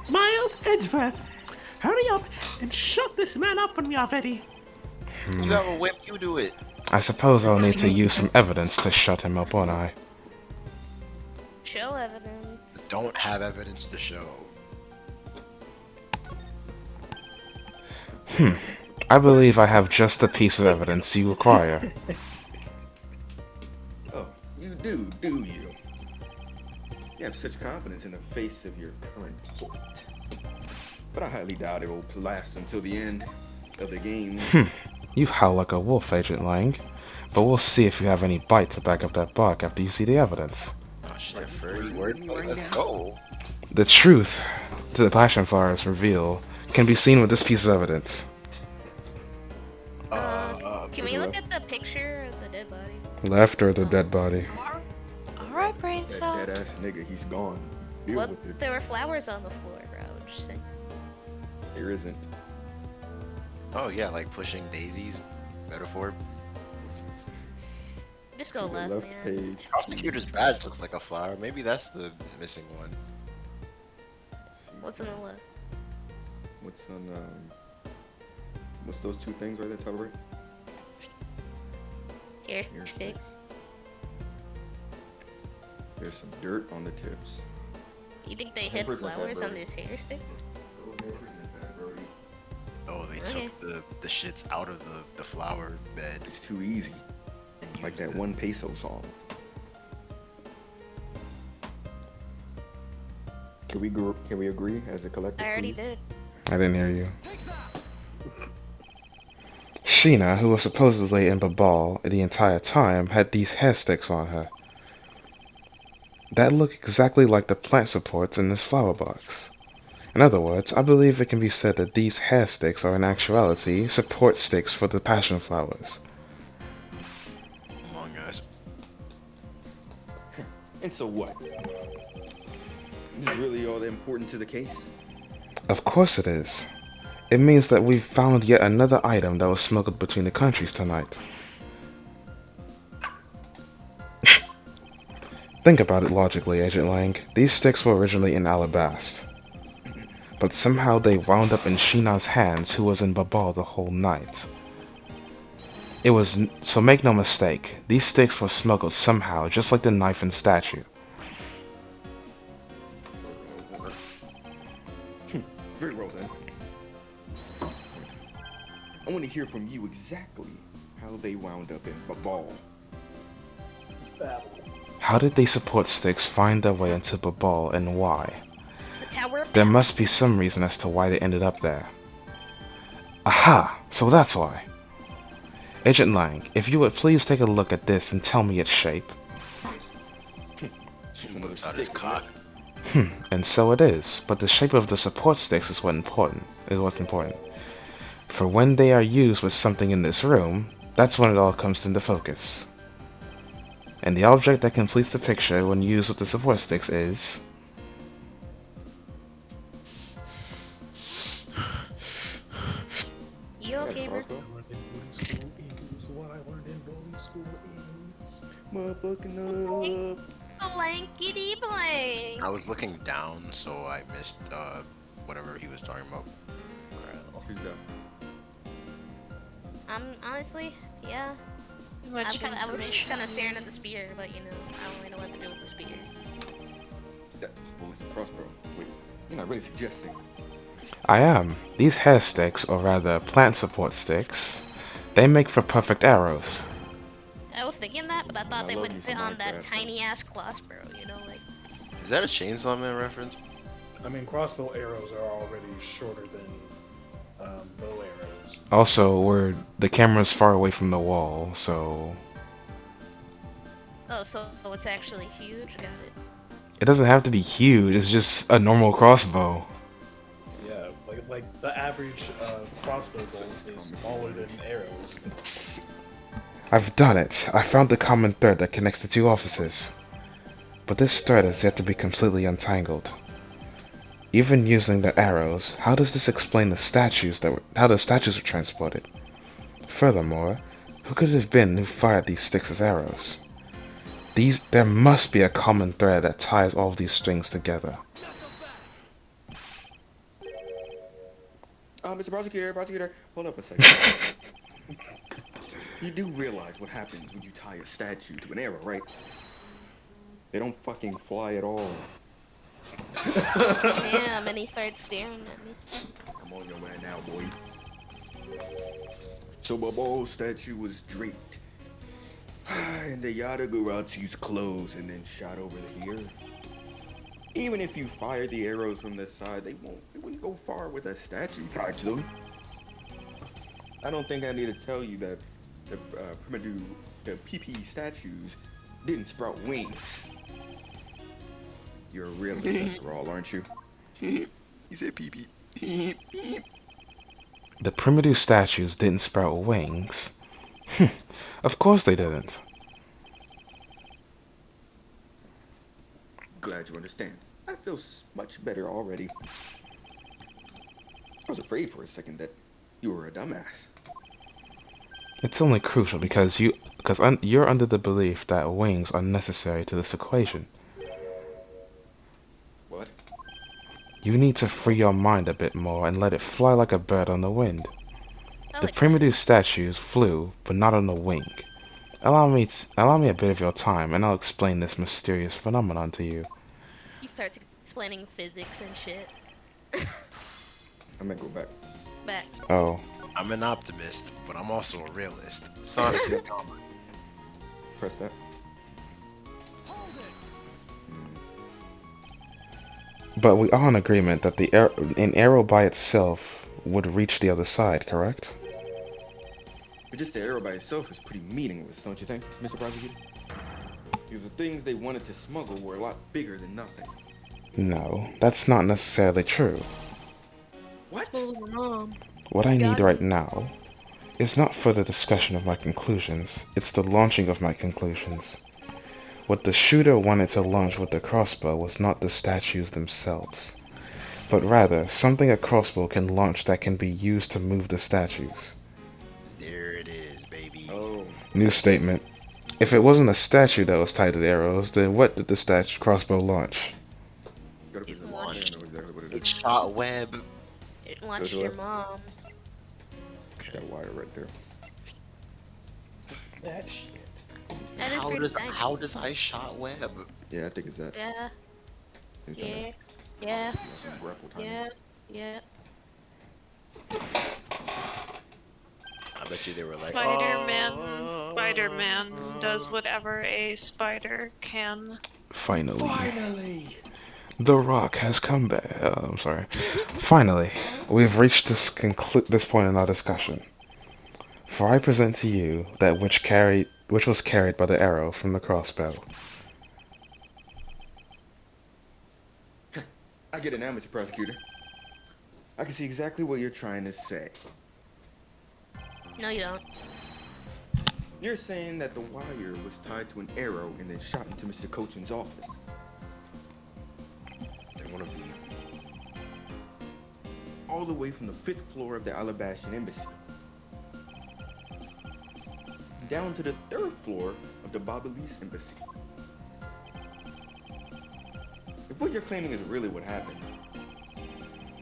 Miles Edgeworth, hurry up and shut this man up when we are ready. You have a whip, you do it. I suppose I'll need to use some evidence to shut him up, won't I? Show evidence. Don't have evidence to show. I believe I have just the piece of evidence you require. Oh, you do you? You have such confidence in the face of your current port. But I highly doubt it will last until the end of the game. You howl like a wolf, Agent Lang. But we'll see if you have any bite to back up that bark after you see the evidence. Oh shit, Are furry you word. flirting right Let's now? go. The truth to the passion flowers reveal can be seen with this piece of evidence. Can we look at the picture of the dead body? Left or the dead body? Alright, brain That cells. dead ass nigga, he's gone. Deal What? with it. There were flowers on the floor, bro. Just saying. There isn't. Oh yeah, like pushing daisies, metaphor. Just go To the left, left man. page. Prosecutor's badge looks like a flower. Maybe that's the missing one. What's on the left? What's on what's those two things right there, top right? Here, Hair stick. sticks. There's some dirt on the tips. You think they hid Papers like that, flowers on bro. this hair stick? Oh, they Okay. took the shits out of the flower bed It's too easy. and Like used that it. one peso song. Can we agree as a collective? I already please? did. I didn't hear you. Sheena, who was supposedly in Babal the entire time, had these hair sticks on her. That look exactly like the plant supports in this flower box. In other words, I believe it can be said that these hair sticks are in actuality support sticks for the passion flowers. Among Us. And so what? This is really all that important to the case? Of course it is. It means that we've found yet another item that was smuggled between the countries tonight. Think about it logically, Agent Lang. These sticks were originally in Alabast. But somehow they wound up in Sheena's hands, who was in Babal the whole night. So make no mistake, these sticks were smuggled somehow, just like the knife and statue. Very well then. I want to hear from you exactly how they wound up in Babal. How did these support sticks find their way into Babal and why? The tower. There must be some reason as to why they ended up there. Aha! So that's why. Agent Lang, if you would please take a look at this and tell me its shape. He moves out his stick, cock. And so it is, but the shape of the support sticks is what's important. For when they are used with something in this room, that's when it all comes into focus. And the object that completes the picture when used with the support sticks is... You okay, bro? What I learned in boarding school is Motherfucking up. Blankety blank. I was looking down, so I missed whatever he was talking about. Who's that? Honestly, yeah. Much I was information. kind of staring at the spear, but you know, I don't really know what to do with the spear. That was the crossbow. Wait, you're not really suggesting. I am. These hair sticks, or rather plant support sticks, they make for perfect arrows. I was thinking that, but I thought I they love wouldn't me some fit on that Minecraft. tiny ass crossbow, you know, like. Is that a Chainsaw Man reference? I mean, crossbow arrows are already shorter than bow arrows. Also, the camera's far away from the wall, so... Oh, so it's actually huge. Got it. It doesn't have to be huge, it's just a normal crossbow. Yeah, like the average crossbow bolt is smaller than arrows. I've done it. I found the common thread that connects the two offices. But this thread has yet to be completely untangled. Even using the arrows, how does this explain how the statues were transported? Furthermore, who could it have been who fired these sticks as arrows? There must be a common thread that ties all of these strings together. Mr. Prosecutor, hold up a second. You do realize what happens when you tie a statue to an arrow, right? They don't fucking fly at all. Damn, and he starts staring at me. I'm on your way now, boy. So Bobo's statue was draped. And the Yadagurachi's clothes and then shot over the ear. Even if you fire the arrows from the side, they wouldn't go far with a statue tied to them. I don't think I need to tell you that the PP statues didn't sprout wings. You're a realist after all, aren't you? He said PP. The primitive statues didn't sprout wings. Of course they didn't. Glad you understand. I feel much better already. I was afraid for a second that you were a dumbass. It's only crucial because you're under the belief that wings are necessary to this equation. What? You need to free your mind a bit more and let it fly like a bird on the wind. The primitive statues flew, but not on a wing. Allow me a bit of your time, and I'll explain this mysterious phenomenon to you. He starts explaining physics and shit. I'm gonna go back. Back. Oh. I'm an optimist, but I'm also a realist. Sonic, Press that. But we are in agreement that an arrow by itself would reach the other side, correct? But just the arrow by itself is pretty meaningless, don't you think, Mr. Prosecutor? Because the things they wanted to smuggle were a lot bigger than nothing. No, that's not necessarily true. What? What I need right now is not further discussion of my conclusions, it's the launching of my conclusions. What the shooter wanted to launch with the crossbow was not the statues themselves, but rather something a crossbow can launch that can be used to move the statues. there it is, baby. Oh. New statement. If it wasn't a statue that was tied to the arrows, then what did the crossbow launch? It launched. Exactly what it It is. shot a web. It launched your mom. That wire right there. That shit. That is pretty tiny. How does I shot web? Yeah, I think it's that. Yeah, He's trying yeah, to yeah, do some grapple time. yeah, yeah. I bet you they were like, Spider-Man does whatever a spider can. Finally. The Rock has come back. I'm sorry. Finally, we've reached this point in our discussion. For I present to you that which was carried by the arrow from the crossbow. I get it now, Mr. Prosecutor. I can see exactly what you're trying to say. No, you don't. You're saying that the wire was tied to an arrow and then shot into Mr. Cochin's office. they want to be. All the way from the 5th floor of the Alabashan Embassy. Down to the 3rd floor of the Babalis Embassy. If what you're claiming is really what happened,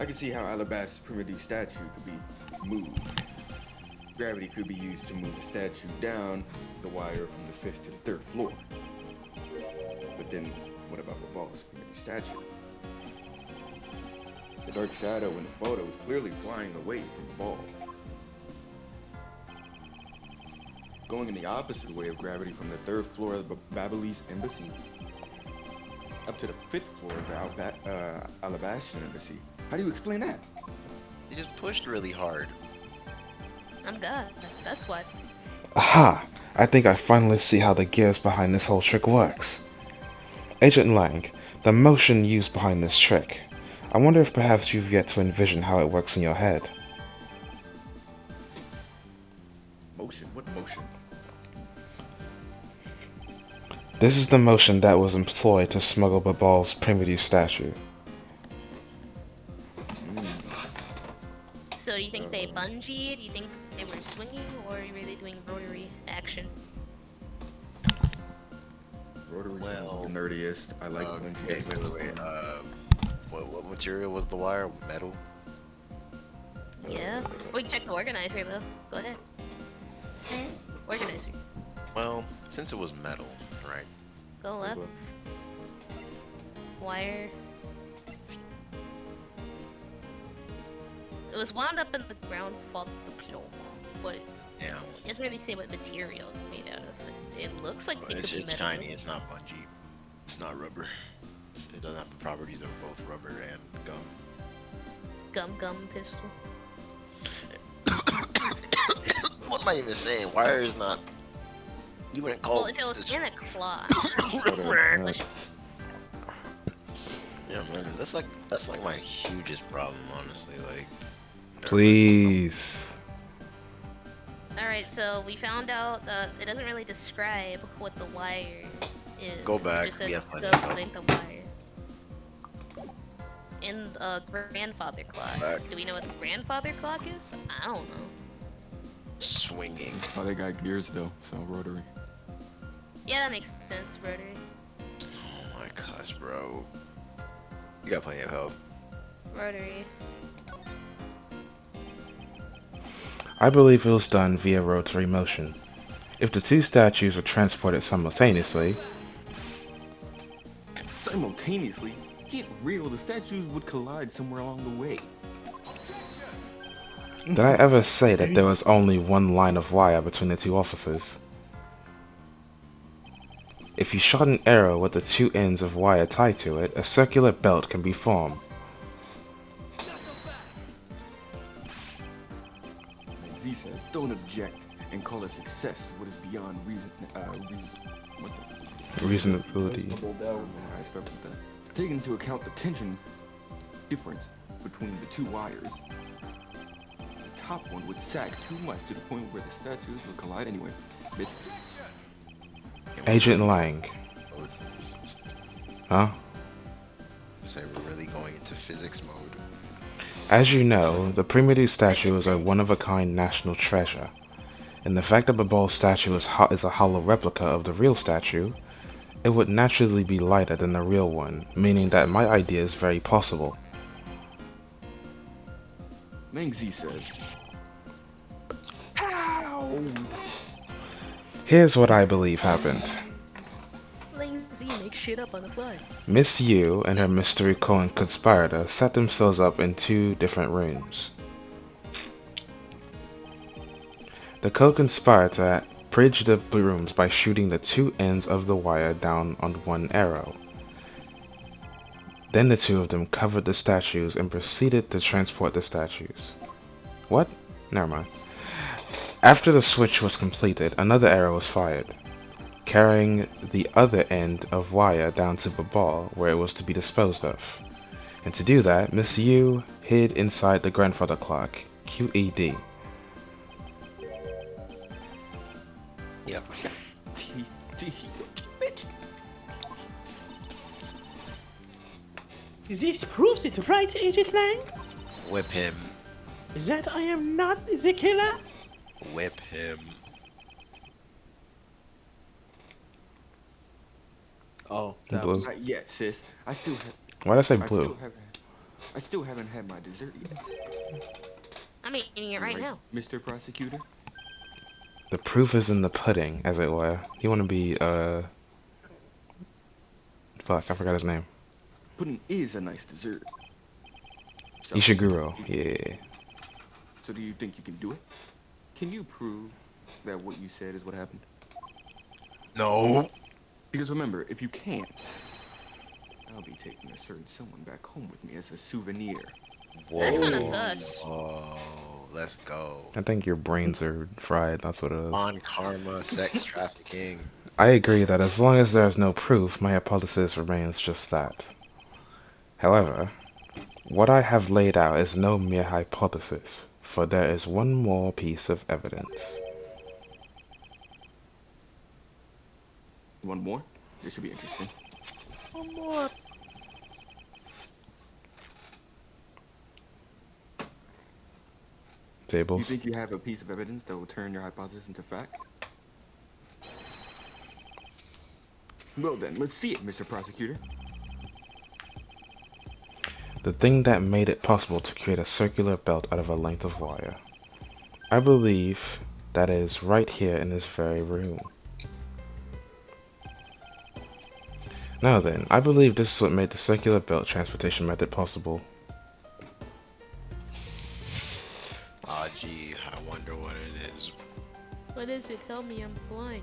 I can see how Alabast's primitive statue could be moved. Gravity could be used to move the statue down the wire from the 5th to the 3rd floor. But then, what about Babal's primitive statue? The dark shadow in the photo is clearly flying away from the ball. Going in the opposite way of gravity from the 3rd floor of the Babalis Embassy up to the 5th floor of the Alabashan Embassy. How do you explain that? They just pushed really hard. I'm good. That's what. Aha! I think I finally see how the gears behind this whole trick works. Agent Lang, The motion used behind this trick. I wonder if perhaps you've yet to envision how it works in your head. Motion? What motion? This is the motion that was employed to smuggle Babal's primitive statue. So do you think they bungeed? Do you think they were swinging? Or are you really doing rotary action? Rotary Well, the nerdiest. I like bungee. Okay, by the way, what material was the wire? Metal? Yeah. We can check the organizer though. Go ahead. Organizer. Well, since it was metal, right? Go left. Wire. It was wound up in the ground fault bookstore, but Yeah. it doesn't really say what material it's made out of. It looks like it It's could be metal. shiny. It's not bungee. It's not rubber. It doesn't have the properties of both rubber and gum. Gum pistol. What am I even saying? Wire is not. You wouldn't call Well, if it was this in a cloth. Yeah, man, that's like my hugest problem, honestly. Like, Please. Alright, so we found out it doesn't really describe what the wire is. Go back, It just says we have plenty scope of length of wire. And grandfather clock. Back. Do we know what the grandfather clock is? I don't know. swinging. Oh, they got gears though, so rotary. Yeah, that makes sense, rotary. Oh my gosh, bro. You got plenty of health. Rotary. I believe it was done via rotary motion. If the two statues were transported simultaneously, Simultaneously? Get real, the statues would collide somewhere along the way. did I ever say that there was only one line of wire between the two officers? If you shot an arrow with the two ends of wire tied to it, a circular belt can be formed. Z says, don't object and call a success what is beyond reason. What the Reasonability. I start with that. Take into account the tension difference between the two wires. The top one would sag too much to the point where the statues would collide anyway. Bitch. Agent Lang. Huh? Say we're really going into physics mode. As you know, the primitive statues are one-of-a-kind national treasure, and the fact that Babal's statue is a hollow replica of the real statue, it would naturally be lighter than the real one, meaning that my idea is very possible. Mang Z says, Here's what I believe happened. Lazy makes shit up on the fly. Miss Yu and her mystery conspirator set themselves up in two different rooms. The co-conspirator bridged the rooms by shooting the two ends of the wire down on one arrow. Then the two of them covered the statues and proceeded to transport the statues. What? Never mind. After the switch was completed, another arrow was fired, carrying the other end of wire down to Babal, where it was to be disposed of. And to do that, Miss Yu hid inside the grandfather clock, QED. Yep. bitch. This proves it, right, Agent Lang? Whip him. That I am not the killer? Whip him. Oh, Blue. Not yet, sis. I still Why did I say blue? haven't had my dessert yet. I'm eating it right now. Mr. Prosecutor. The proof is in the pudding, as it were. You want to be, fuck, I forgot his name. Pudding is a nice dessert. So, Ishiguro, yeah. So do you think you can do it? Can you prove that what you said is what happened? No. Because remember, if you can't, I'll be taking a certain someone back home with me as a souvenir. Whoa. That's kinda sus. Whoa. Let's go. I think your brains are fried, that's what it is. On karma, sex trafficking. I agree that as long as there is no proof, my hypothesis remains just that. However, what I have laid out is no mere hypothesis, for there is one more piece of evidence. One more? This should be interesting. One more. You Tables. think you have a piece of evidence that will turn your hypothesis into fact? Well then, let's see it, Mr. Prosecutor. The thing that made it possible to create a circular belt out of a length of wire. I believe that is right here in this very room. Now then, I believe this is what made the circular belt transportation method possible. Ah, gee, I wonder what it is. What is it? Tell me, I'm blind.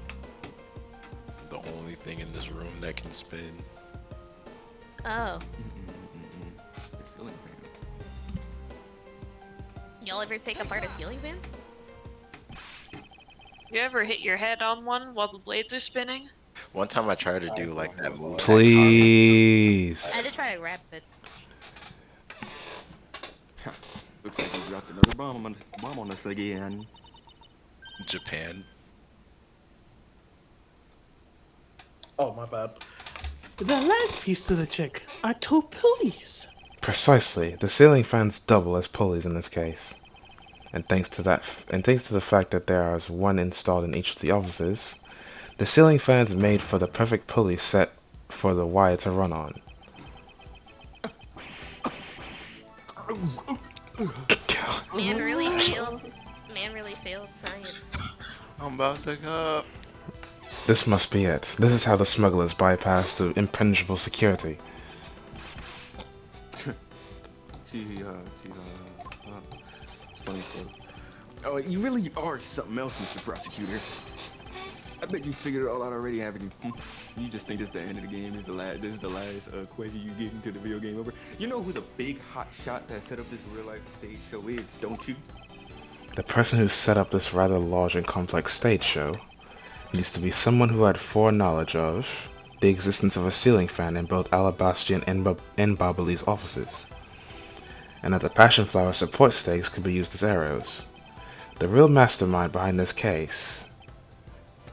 The only thing in this room that can spin. Oh. The ceiling fan. Y'all ever take apart a ceiling fan? You ever hit your head on one while the blades are spinning? One time I tried to do like that move. Please. I had to try to grab it. Looks like you dropped another bomb on us again. Japan. Oh, my bad. The last piece to the trick are two pulleys. Precisely. The ceiling fans double as pulleys in this case. And thanks to the fact that there is one installed in each of the offices, the ceiling fans made for the perfect pulley set for the wire to run on. Man really failed. Man really failed science. I'm about to go. This must be it. This is how the smugglers bypass the impenetrable security. It's funny stuff. Oh, you really are something else, Mr. Prosecutor. I bet you figured it all out already, haven't you? You just think this is the end of the game. This is the last question you get into the video game over. You know who the big hot shot that set up this real life stage show is, don't you? The person who set up this rather large and complex stage show needs to be someone who had foreknowledge of the existence of a ceiling fan in both Alabastian and Barbely's offices, and that the passion flower support stakes could be used as arrows. The real mastermind behind this case.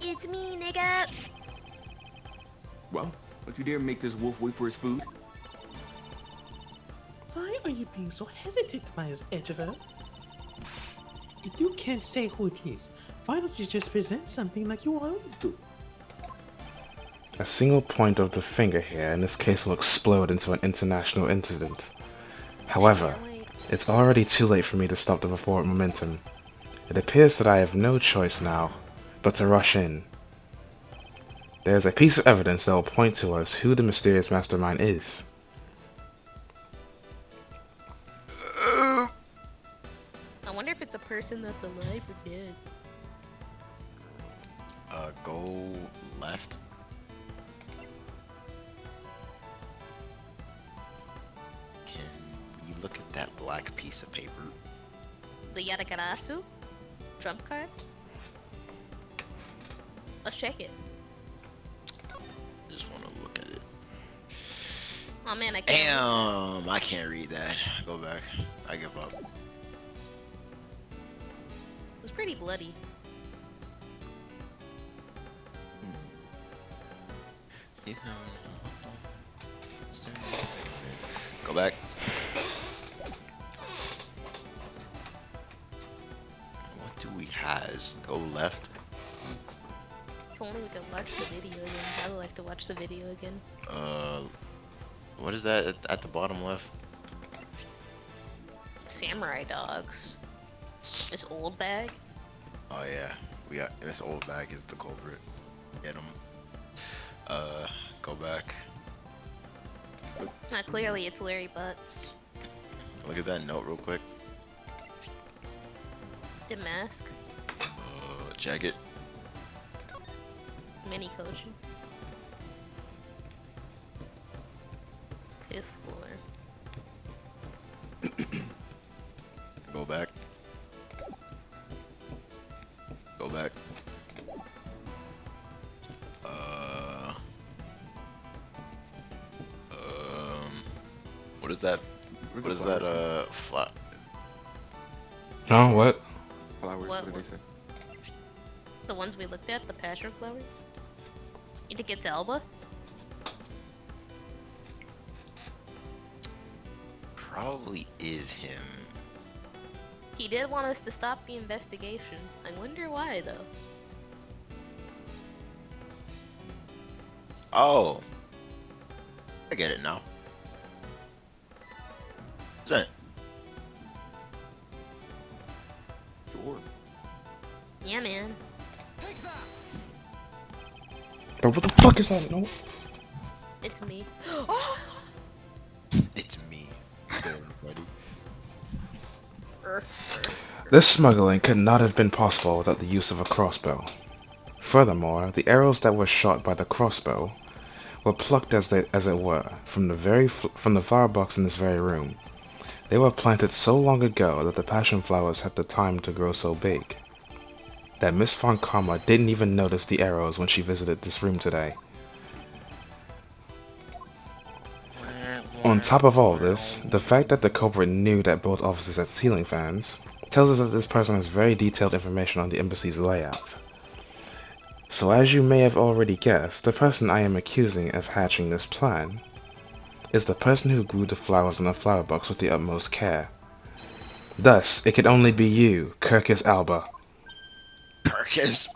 It's me, nigga. Well, don't you dare make this wolf wait for his food. Why are you being so hesitant, Miles Edgeworth? If you can't say who it is, why don't you just present something like you always do? A single point of the finger here in this case will explode into an international incident. However, it's already too late for me to stop the forward momentum. It appears that I have no choice now but to rush in. There is a piece of evidence that will point to us who the mysterious mastermind is. I wonder if it's a person that's alive or dead. Go left. Can we look at that black piece of paper? The Yadagarasu? Trump card? Let's check it. Just want to look at it. Oh man, I can't. Damn, I can't read that. Go back. I give up. It was pretty bloody. Go back. What do we has? Go left. If only we could watch the video again. I'd like to watch the video again. What is that at the bottom left? Samurai dogs. This old bag. Oh yeah, we got this old bag is the culprit. Get him. Go back. Clearly it's Larry Butts. Look at that note real quick. The mask. Check it. Mini coaching. 5th floor. Go back. Go back. is that? What What is that? Flat. Oh, what? Flowers, What- what did they say? The ones we looked at, the passion flower? You think it's Alba? Probably is him. He did want us to stop the investigation. I wonder why, though. Oh. I get it now. Is that? Sure. Yeah, man. Bro, what the fuck is that? No. It's me. Oh! It's me. There, buddy. This smuggling could not have been possible without the use of a crossbow. Furthermore, the arrows that were shot by the crossbow were plucked as it were from the firebox in this very room. They were planted so long ago that the passion flowers had the time to grow so big that Miss Von Karma didn't even notice the arrows when she visited this room today. On top of all this, the fact that the culprit knew that both officers had ceiling fans tells us that this person has very detailed information on the embassy's layout. So as you may have already guessed, the person I am accusing of hatching this plan is the person who grew the flowers in the flower box with the utmost care. Thus, it could only be you, Kirkus Alba. Perkins.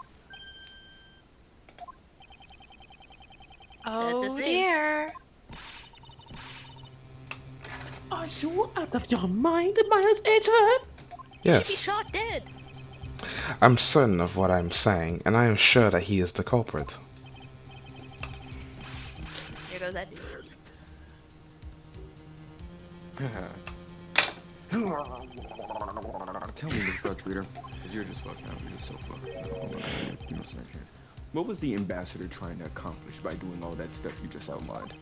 That's his Oh name. dear. Are you out of your mind, Miles Edgeworth? He should be Yes, shot dead. I'm certain of what I'm saying, and I am sure that he is the culprit. Here goes that dude. Tell me, Miss Bud Reader, because you're just fucking out. You're just so fucking out. You know, snake shit. What was the ambassador trying to accomplish by doing all that stuff you just outlined?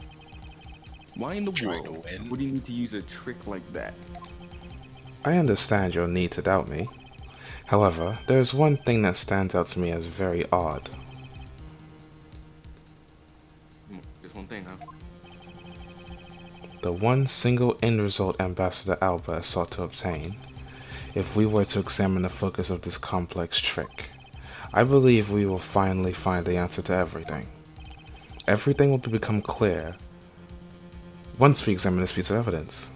Why in the Trying to world win. would he need to use a trick like that? I understand your need to doubt me. However, there is one thing that stands out to me as very odd. Just one thing, huh? The one single end result Ambassador Alba sought to obtain, if we were to examine the focus of this complex trick, I believe we will finally find the answer to everything. Everything will become clear once we examine this piece of evidence.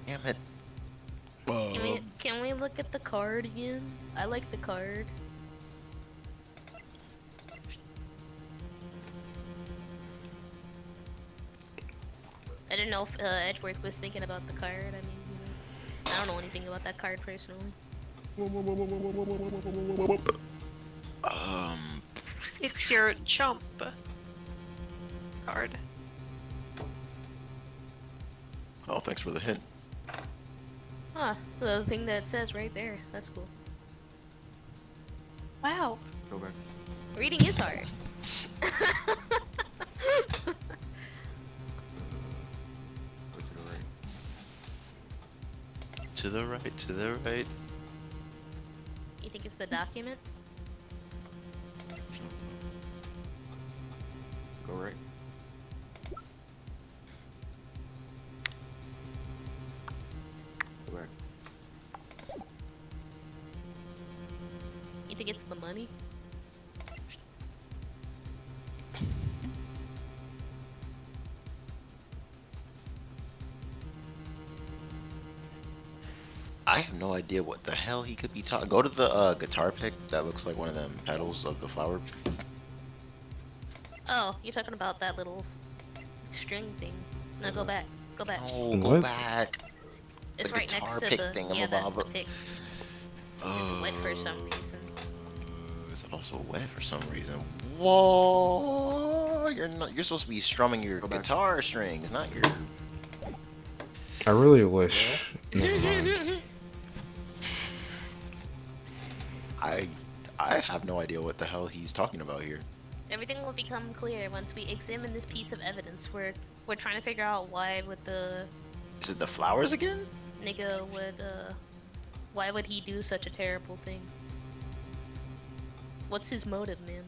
Damn it. Can we look at the card again? I like the card. I didn't know if Edgeworth was thinking about the card. I mean, I don't know anything about that card personally. It's your chump card. Oh, thanks for the hint. Huh, the thing that it says right there. That's cool. Wow. Go back. Reading is hard. Go to the right. To the right, to the right. You think it's the document? Go right. Go back. You think it's the money? I have no idea what the hell he could be talking. Go to the guitar pick that looks like one of them petals of the flower. Oh, you're talking about that little string thing. No, go back. Go back. No, go What? back. It's the right guitar next to pick the thingamabob. the pick. It's wet for some reason. It's also wet for some reason. Whoa! You're not. You're supposed to be strumming your back. guitar strings, not your. I really wish. Never mind. I have no idea what the hell he's talking about here. Everything will become clear once we examine this piece of evidence. We're trying to figure out why would the Is it the flowers again? nigga why would he do such a terrible thing? What's his motive, man?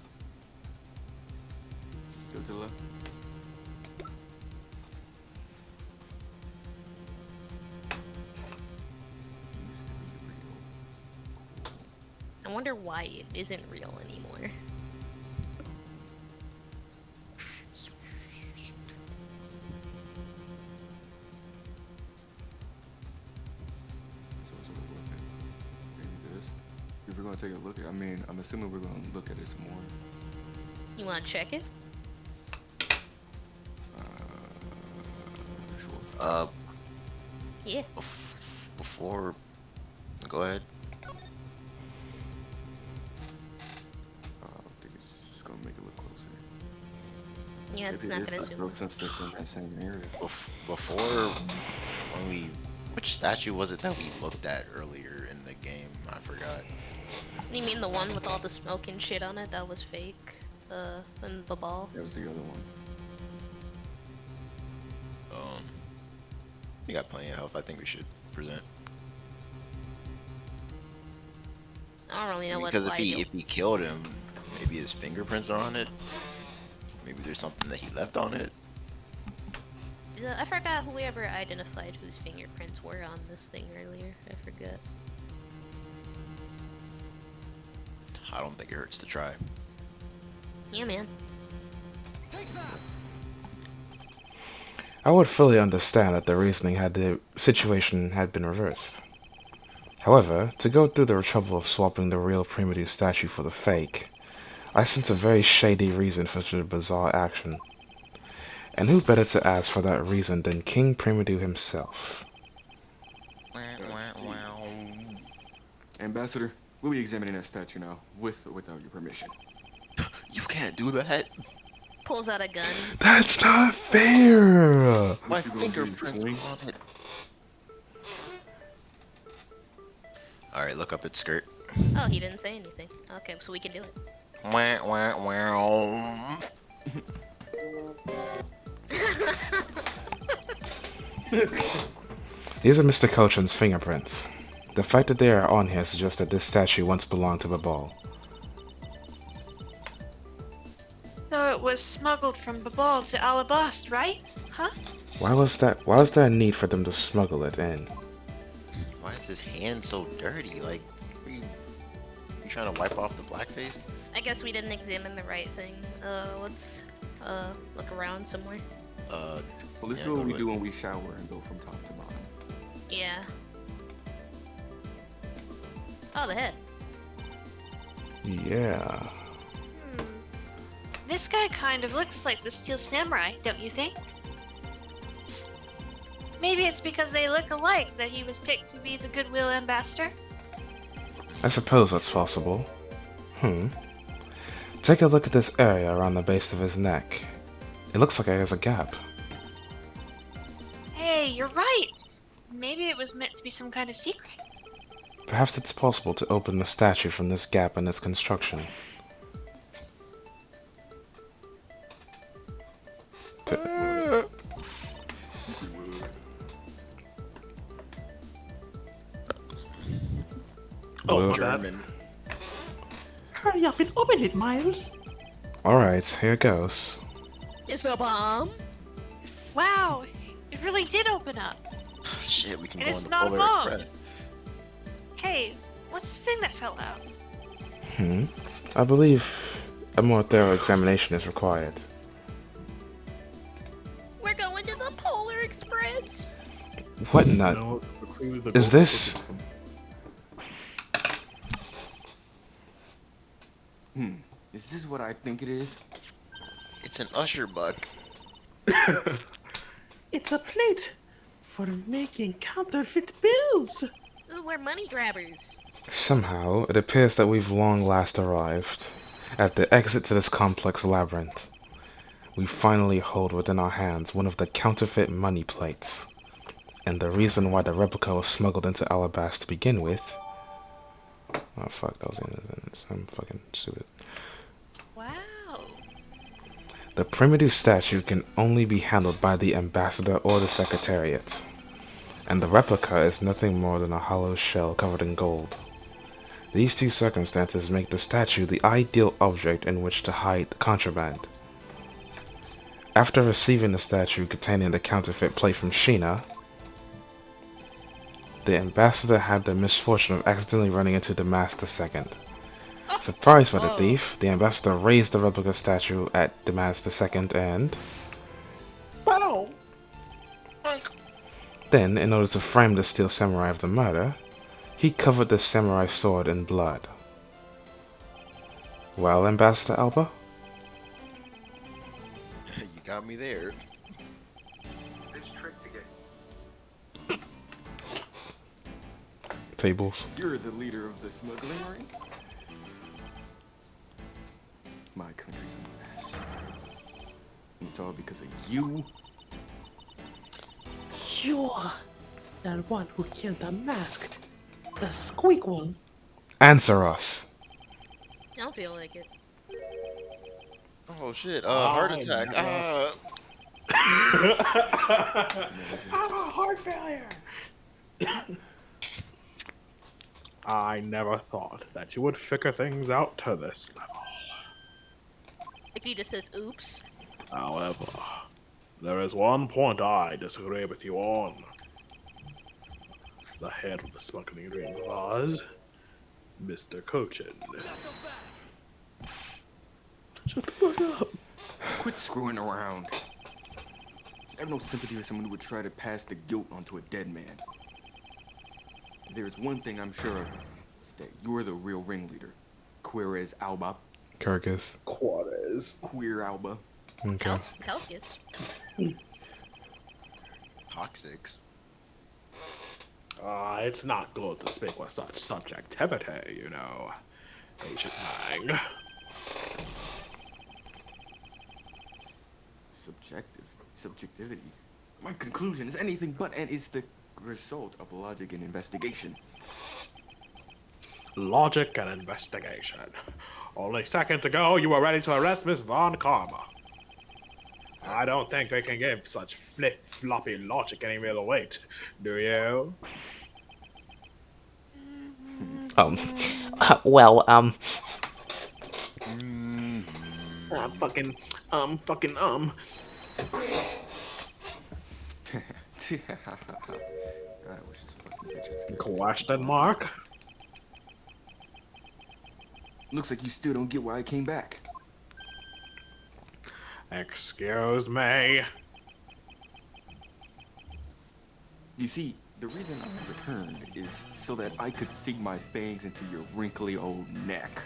Go to the left. wonder why it isn't real anymore. If we're gonna take a look at, I mean, I'm assuming we're gonna look at it some more. You wanna check it? Sure. Yeah. Before, go ahead. I think it's just gonna make it look closer. Yeah, it's Maybe not it gonna is zoom. like since it's in that same area. Before, which statue was it that we looked at earlier in the game? I forgot. You mean the one with all the smoke and shit on it? That was fake. And the ball. That was the other one. You got plenty of health. I think we should present. I don't really know Because what if he killed him, maybe his fingerprints are on it. Maybe there's something that he left on it. I forgot whoever identified whose fingerprints were on this thing earlier. I forgot. I don't think it hurts to try. Yeah, man. I would fully understand that the reasoning had the situation had been reversed. However, to go through the trouble of swapping the real primitive statue for the fake, I sense a very shady reason for such a bizarre action. And who better to ask for that reason than King Primitive himself? Ambassador, we'll be examining that statue now, with or without your permission. You can't do that. Pulls out a gun. That's not fair! My you gonna do, fingerprints swing? on it. Alright, look up its skirt. Oh, he didn't say anything. Okay, so we can do it. Wah, wah, wah. These are Mr. Cochin's fingerprints. The fact that they are on here suggests that this statue once belonged to Babal. So it was smuggled from Babal to Alabast, right? Huh? Why was there a need for them to smuggle it in? Why is his hand so dirty? Like, you trying to wipe off the blackface? I guess we didn't examine the right thing. Let's look around somewhere. Well, let's Yeah, do what go we to do it. when we shower and go from top to bottom. Yeah. Oh, the head. Yeah. This guy kind of looks like the Steel Samurai, don't you think? Maybe it's because they look alike that he was picked to be the Goodwill Ambassador? I suppose that's possible. Take a look at this area around the base of his neck. It looks like it has a gap. Hey, you're right! Maybe it was meant to be some kind of secret. Perhaps it's possible to open the statue from this gap in its construction. Oh, Well, German. Hurry up and open it, Miles. Alright, here goes. It's a bomb. Wow! It really did open up! Shit, we can And go it's on the not a Polar bomb. Express. Hey, what's this thing that fell out? I believe a more thorough examination is required. We're going to the Polar Express. What nut? No, the clue, the Is goal- this... Is this what I think it is? It's an usher bug. It's a plate for making counterfeit bills. Ooh, we're money grabbers. Somehow, it appears that we've long last arrived at the exit to this complex labyrinth. We finally hold within our hands one of the counterfeit money plates. And the reason why the replica was smuggled into Alabast to begin with... Oh fuck, that was innocent. I'm fucking stupid. Wow. The primitive statue can only be handled by the ambassador or the secretariat. And the replica is nothing more than a hollow shell covered in gold. These two circumstances make the statue the ideal object in which to hide the contraband. After receiving the statue containing the counterfeit plate from Sheena, the ambassador had the misfortune of accidentally running into the Master Second, Surprised by the Whoa. thief, the ambassador raised the replica statue at Tablez II and... Bow! Then, in order to frame the steel samurai of the murder, he covered the samurai sword in blood. Well, Ambassador Alba? You got me there. This trick to get Tables. You're the leader of the smuggling ring? My country's a mess. And it's all because of you? You're the one who killed the masked, the squeak one. Answer us! I don't feel like it. Oh shit! Heart attack. Heart failure! I never thought that you would figure things out to this level. Like he just says, oops. However, there is one point I disagree with you on. The head of the smuggling ring was Mr. Cochin. Shut the fuck up. Quit screwing around. I have no sympathy for someone who would try to pass the guilt onto a dead man. If there's one thing I'm sure of, it's that you're the real ringleader. Queerez Alba. Kyrgyz. Quarters. Queer Alba. Okay. Calcus. Toxics. It's not good to speak with such subjectivity, you know, Agent Lang. Subjectivity. My conclusion is anything but and is the result of logic and investigation. Logic and investigation. Only seconds ago, you were ready to arrest Miss Von Karma. I don't think we can give such flip-floppy logic any real weight, do you? Well, Fucking. God, I wish this fucking bitch was good. Question mark? Looks like you still don't get why I came back. Excuse me. You see, the reason I returned is so that I could sink my fangs into your wrinkly old neck.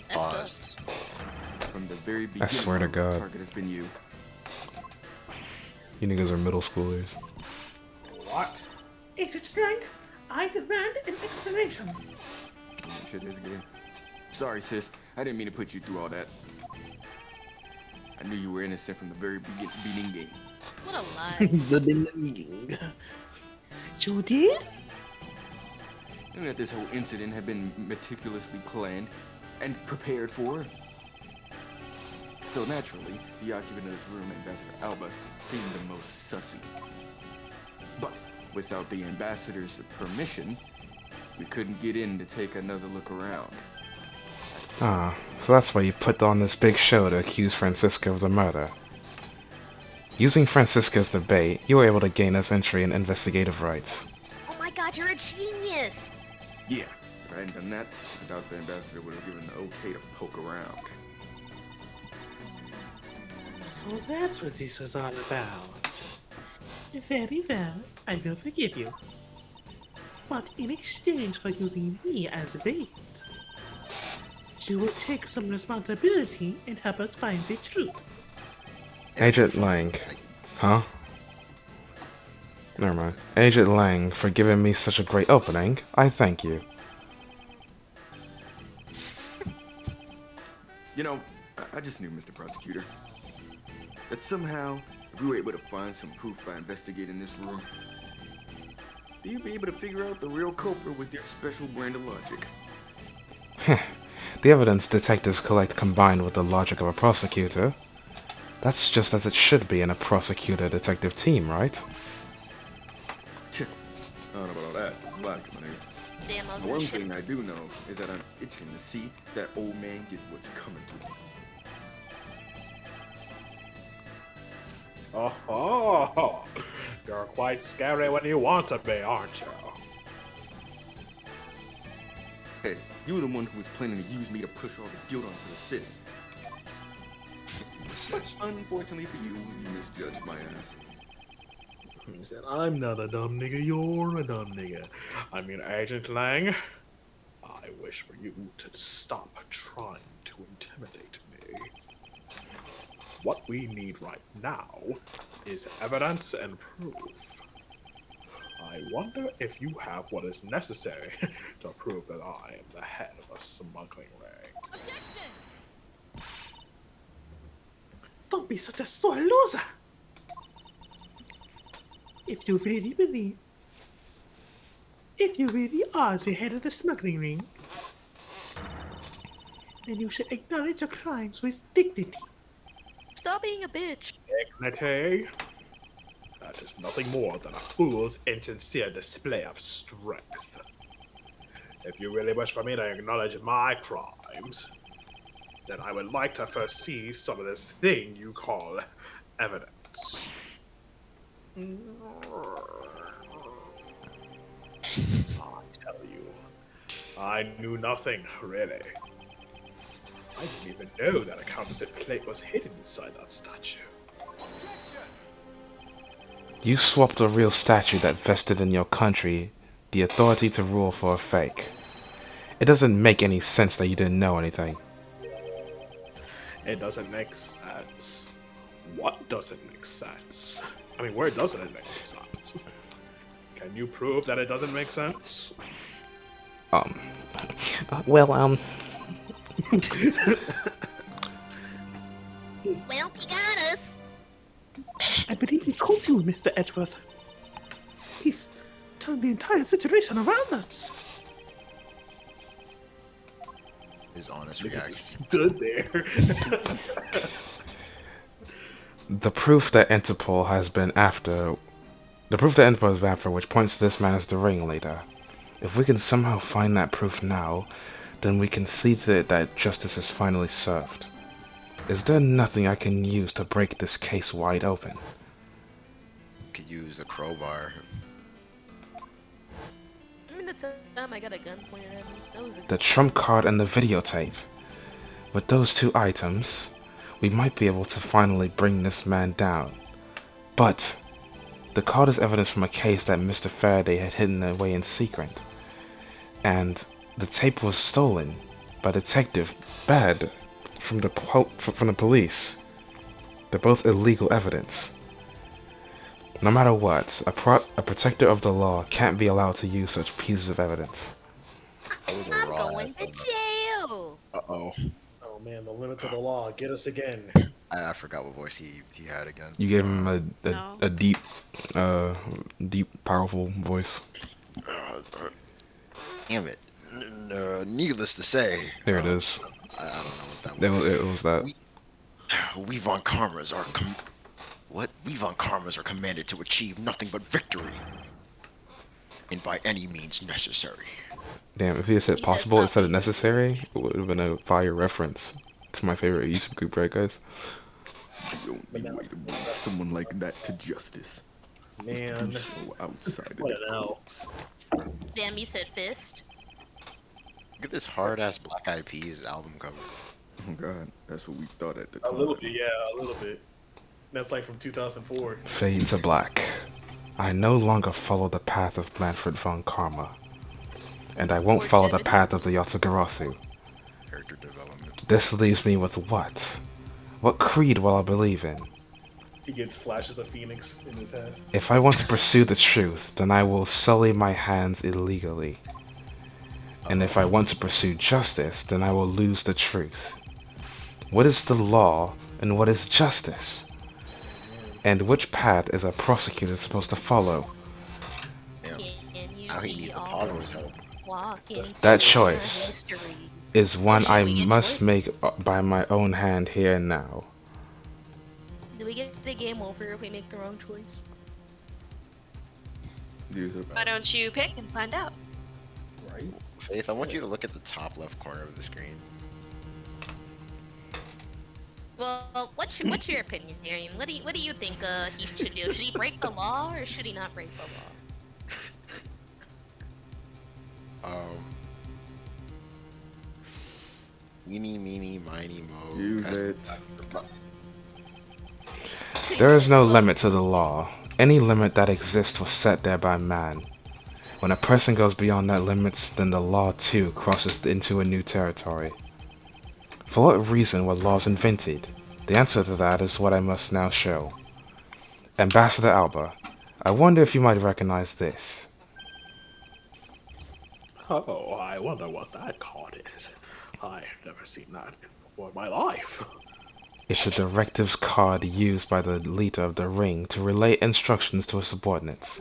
That Paused. sucks. From the very beginning, swear to my God. target has been you. You niggas are middle schoolers. What? Agent Strang, I demand an explanation. Shit is again. Sorry, sis. I didn't mean to put you through all that. I knew you were innocent from the very beginning. What a lie. The beginning. You did? And that this whole incident had been meticulously planned and prepared for. So naturally, the occupant of this room, Ambassador Alba, seemed the most sussy. But without the ambassador's permission, we couldn't get in to take another look around. Ah, so that's why you put on this big show to accuse Francisco of the murder. Using Francisco as the bait, you were able to gain us entry and investigative rights. Oh my god, you're a genius! Yeah, if I hadn't done that, I doubt the ambassador would have given the okay to poke around. So that's what this was all about. Very well, I will forgive you. But in exchange for using me as bait, you will take some responsibility and help us find the truth. Agent Lang. Huh? Never mind. Agent Lang, for giving me such a great opening, I thank you. You know, I just knew, Mr. Prosecutor, that somehow, if we were able to find some proof by investigating this room, you'd be able to figure out the real culprit with your special brand of logic. The evidence detectives collect combined with the logic of a prosecutor. That's just as it should be in a prosecutor-detective team, right? I don't know about all that. Relax, my nigga. Damn, I was The gonna one ship. thing I do know is that I'm itching to see that old man get what's coming to him. Oh, you're quite scary when you want to be, aren't you? Hey, You're the one who was planning to use me to push all the guilt onto the sis. But unfortunately for you, you misjudged my ass. He said, I'm not a dumb nigga, you're a dumb nigga. I mean, Agent Lang, I wish for you to stop trying to intimidate me. What we need right now is evidence and proof. I wonder if you have what is necessary to prove that I am the head of a smuggling ring. Don't be such a sore loser. If you really are the head of the smuggling ring, then you should acknowledge your crimes with dignity. Stop being a bitch. Dignity? That is nothing more than a fool's insincere display of strength. If you really wish for me to acknowledge my crimes, then I would like to first see some of this thing you call evidence. I tell you, I knew nothing, really. I didn't even know that a counterfeit plate was hidden inside that statue. You swapped a real statue that vested in your country the authority to rule for a fake. It doesn't make any sense that you didn't know anything. It doesn't make sense. What doesn't make sense? I mean, where doesn't it make sense? Can you prove that it doesn't make sense? Well, Well, he got us. I believe he called you, Mr. Edgeworth. He's turned the entire situation around us. His honest reaction. Stood there. the proof that Interpol has been after, which points to this man as the ringleader. If we can somehow find that proof now, then we can see to it that justice is finally served. Is there nothing I can use to break this case wide open? Could use a crowbar. I mean, the time I got a gun pointed at me, that was a The trump card and the videotape. With those two items, we might be able to finally bring this man down. But the card is evidence from a case that Mr. Faraday had hidden away in secret. And the tape was stolen by Detective Bad from the police. They're both illegal evidence. No matter what, a protector of the law can't be allowed to use such pieces of evidence. That was a I'm raw going ass to moment. jail. Uh-oh. Oh man, the limits of the law get us again. I forgot what voice he had again. You gave him No. a deep, powerful voice. Damn it. Needless to say. There it is. I don't know what that was. It was that. We Von Karmas are We Von Karmas are commanded to achieve nothing but victory. And by any means necessary. Damn, if he had said He said possible stop instead of being- necessary, it would have been a fire reference to my favorite YouTube group, right, guys? The only way to bring someone like that to justice is to Man, do so outside of what the an L. courts. Damn, you said fist. Look at this hard ass Black Eyed Peas album cover. Oh god, that's what we thought at the A time. little bit, yeah, a little bit. That's like from 2004. Fade to black. I no longer follow the path of Manfred von Karma. And I won't follow the path of the Yotsugaratsu. Character development. This leaves me with what? What creed will I believe in? He gets flashes of Phoenix in his head. If I want to pursue the truth, then I will sully my hands illegally. And if I want to pursue justice, then I will lose the truth. What is the law and what is justice? And which path is a prosecutor supposed to follow? Damn. Can you Now he see needs all Apollo's help. walk into That my choice history? Is one Should I we get must choice? make by my own hand here and now. Do we get the game over if we make the wrong choice? Why don't you pick and find out? Right? Faith, I want you to look at the top left corner of the screen. Well, what's your opinion, Darian? What do you think he should do? Should he break the law or should he not break the law? Eeny, meeny, miny, mo. Use it. There is no limit to the law. Any limit that exists was set there by man. When a person goes beyond that limit, then the law too crosses into a new territory. For what reason were laws invented? The answer to that is what I must now show. Ambassador Alba, I wonder if you might recognize this. Oh, I wonder what that card is. I've never seen that before in my life. It's a directives card used by the leader of the ring to relay instructions to his subordinates.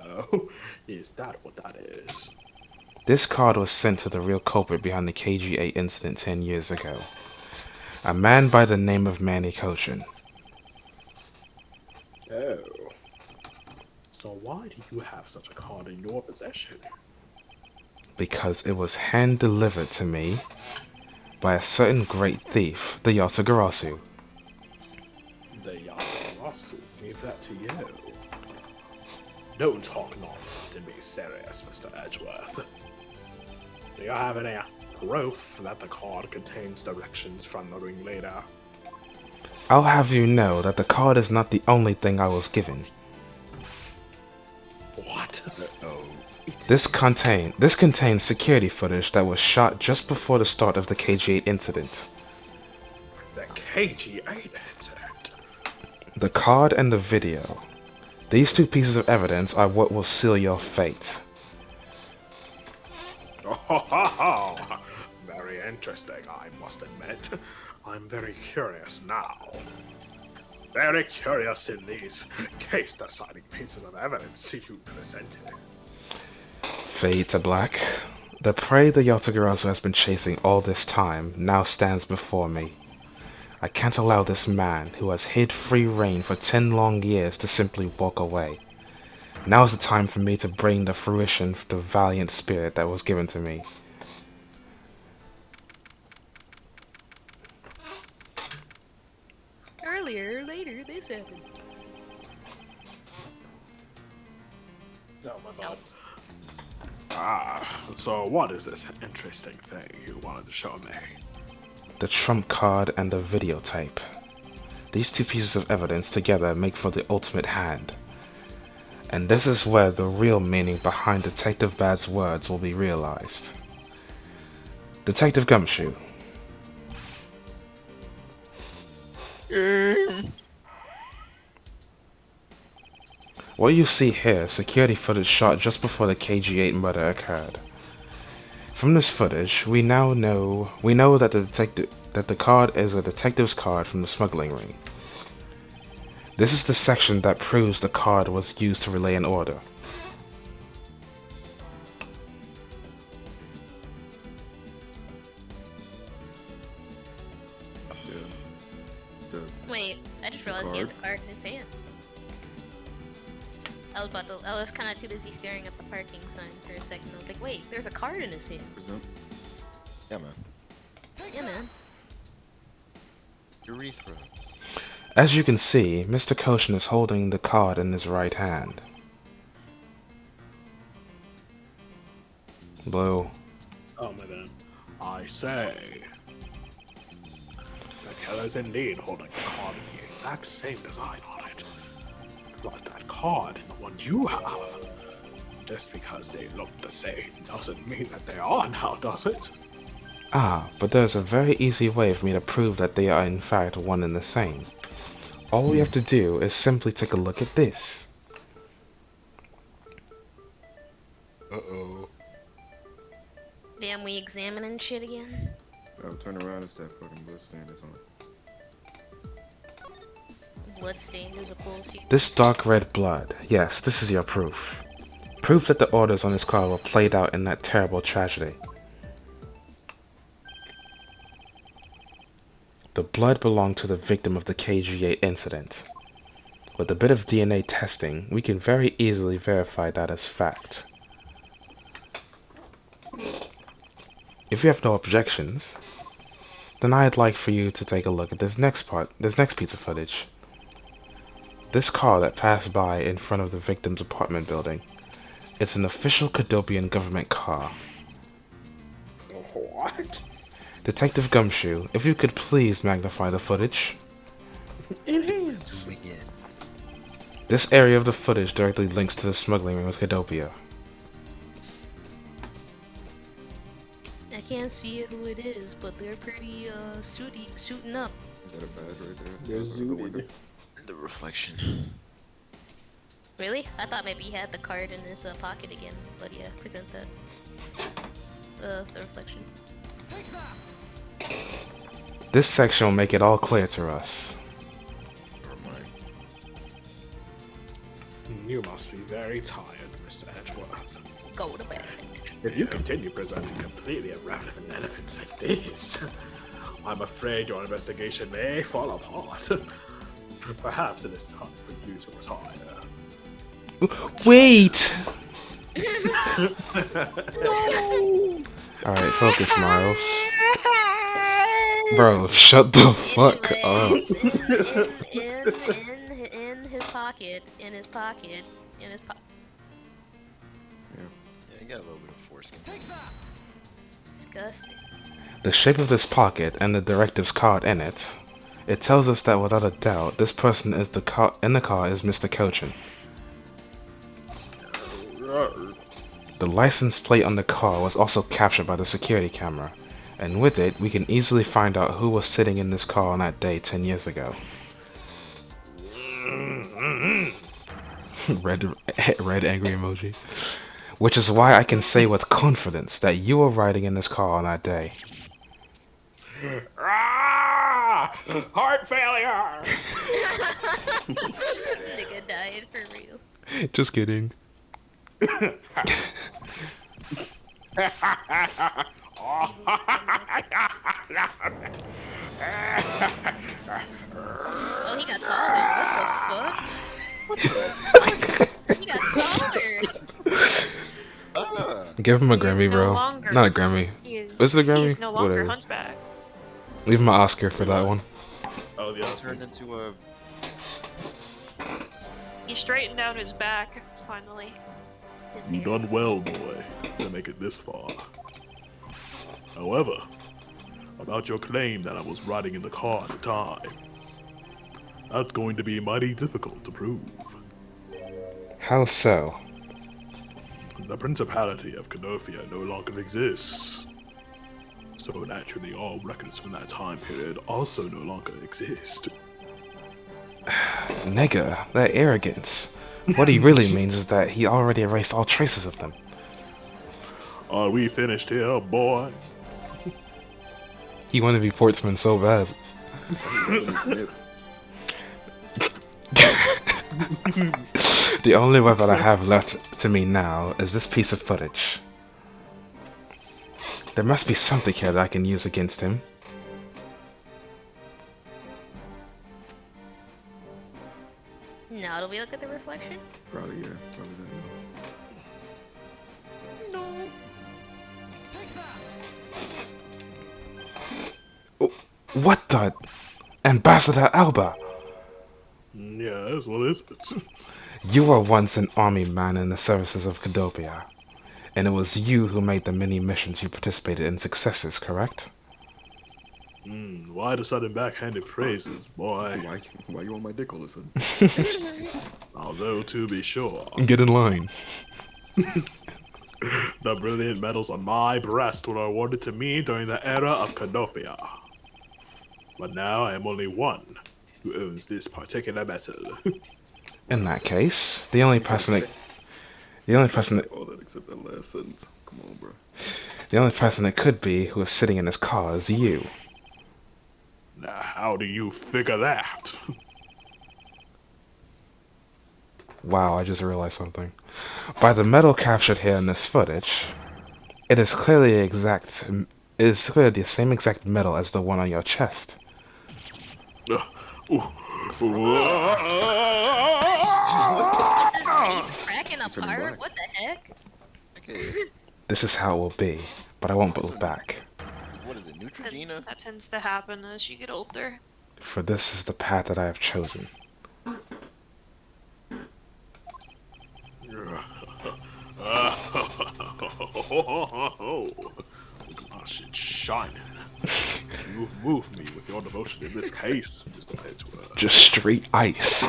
Oh, is that what that is? This card was sent to the real culprit behind the KG8 incident 10 years ago. A man by the name of Manny Koshin. Oh. So why do you have such a card in your possession? Because it was hand-delivered to me by a certain great thief, the Yatagarasu. The Yatagarasu gave that to you. Don't talk nonsense and be serious, Mr. Edgeworth. Do you have any proof that the card contains directions from the ringleader? I'll have you know that the card is not the only thing I was given. What? Oh. This contains security footage that was shot just before the start of the KG8 incident. The KG8 incident? The card and the video. These two pieces of evidence are what will seal your fate. Oh, very interesting, I must admit. I'm very curious now. Very curious in these case-deciding pieces of evidence you presented. Fade to black. The prey the Yatagarasu has been chasing all this time now stands before me. I can't allow this man, who has hid free reign for 10 long years, to simply walk away. Now is the time for me to bring to fruition the valiant spirit that was given to me. Earlier or later, this happened. Oh, my bad. So what is this interesting thing you wanted to show me? The trump card and the videotape. These two pieces of evidence together make for the ultimate hand. And this is where the real meaning behind Detective Bad's words will be realized. Detective Gumshoe. What you see here is security footage shot just before the KG8 murder occurred. From this footage, we know that the card is a detective's card from the smuggling ring. This is the section that proves the card was used to relay an order. Wait, I just realized he had the card in his hand. I was kind of too busy staring at the parking sign for a second. I was like, wait, there's a card in his hand. Yeah, man. Yeah, man. Urethra. As you can see, Mr. Koshin is holding the card in his right hand. Blue. Oh, madam. I say. The killer's indeed holding a card with the exact same design on it. But that card, the one you have, just because they look the same doesn't mean that they are now, does it? Ah, but there's a very easy way for me to prove that they are in fact one and the same. All we have to do is simply take a look at this. Uh-oh. Damn, we examining shit again? I'll turn around, it's that fucking bloodstain that's on it. Bloodstained is a cool secret. This dark red blood, yes, this is your proof. Proof that the orders on this card were played out in that terrible tragedy. The blood belonged to the victim of the KG8 incident. With a bit of DNA testing, we can very easily verify that as fact. If you have no objections, then I'd like for you to take a look at this next piece of footage. This car that passed by in front of the victim's apartment building. It's an official Cadopian government car. What? Detective Gumshoe, if you could please magnify the footage. Enhance. Begin. This area of the footage directly links to the smuggling ring with Cadopia. I can't see who it is, but they're pretty suiting up. Is that a badge right there? They're Outside of the window? zooted. The reflection. Really? I thought maybe he had the card in his pocket again. But yeah, present that. The reflection. This section will make it all clear to us. Never mind. You must be very tired, Mr. Edgeworth. Go to bed. If you continue presenting completely irrelevant evidence like this, I'm afraid your investigation may fall apart. Perhaps it is time for you to retire. Wait! Alright, focus, Miles. Bro, shut the fuck up. In his pocket. In his pocket. In his pocket. Yeah, you got a little bit of foreskin. Disgusting. The shape of this pocket and the directives card in it, it tells us that without a doubt, this person is in the car is Mr. Cochin. The license plate on the car was also captured by the security camera, and with it, we can easily find out who was sitting in this car on that day 10 years ago. red angry emoji. Which is why I can say with confidence that you were riding in this car on that day. Heart failure! Nigga died for real. Just kidding. Oh, he got taller. What the fuck? He got taller. Give him a Grammy, He's no bro. longer- Not a Grammy. He is, What's the Grammy? He's no longer Whatever. hunchback. Leave him an Oscar for that one. Oh, yeah. Turned into a. He straightened out his back, finally. His You hair. done well, boy, to make it this far. However, about your claim that I was riding in the car at the time, that's going to be mighty difficult to prove. How so? The Principality of Canofia no longer exists. So naturally, all records from that time period also no longer exist. Nigga, that arrogance. What he really means is that he already erased all traces of them. Are we finished here, boy? You want to be Portsman so bad. The only weapon I have left to me now is this piece of footage. There must be something here that I can use against him. Now do we look at the reflection? Probably, yeah. Probably that. What the? Ambassador Alba! Yes, what is it? You were once an army man in the services of Cadopia, and it was you who made the many missions you participated in successes, correct? Why the sudden backhanded praises, boy? Why you on my dick all of a sudden? Although, to be sure, Get in line. the brilliant medals on my breast were awarded to me during the era of Canofia. But now I am only one who owns this particular metal. In that case, the only person that All that except that last sentence. Come on, bro. the only person it could be who is sitting in this car is you. Now, how do you figure that? Wow, I just realized something. By the metal captured here in this footage, it is clearly the same exact metal as the one on your chest. Is his face cracking turning apart? black. What the heck? Okay. This is how it will be, but I won't look back. What is it, Neutrogena? That tends to happen as you get older. For this is the path that I have chosen. Oh, shit shining. You've moved me with your devotion in this case, Mr. Edgeworth. Just straight ice.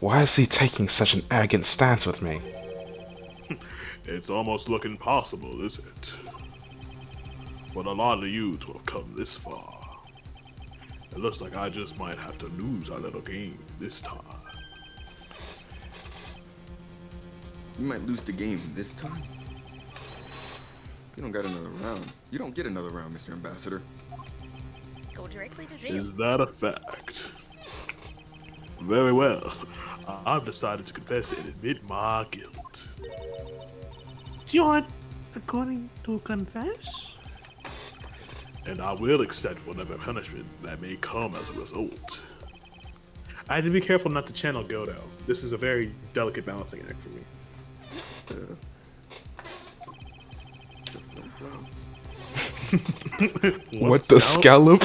Why is he taking such an arrogant stance with me? It's almost looking possible, is it? For a lot of you to have come this far. It looks like I just might have to lose our little game this time. You might lose the game this time. You don't got another round. You don't get another round, Mr. Ambassador. Go directly to jail. Is that a fact? Very well. I've decided to confess and admit my guilt. You're going to confess? And I will accept whatever punishment that may come as a result. I have to be careful not to channel Godo. This is a very delicate balancing act for me. What the scallop?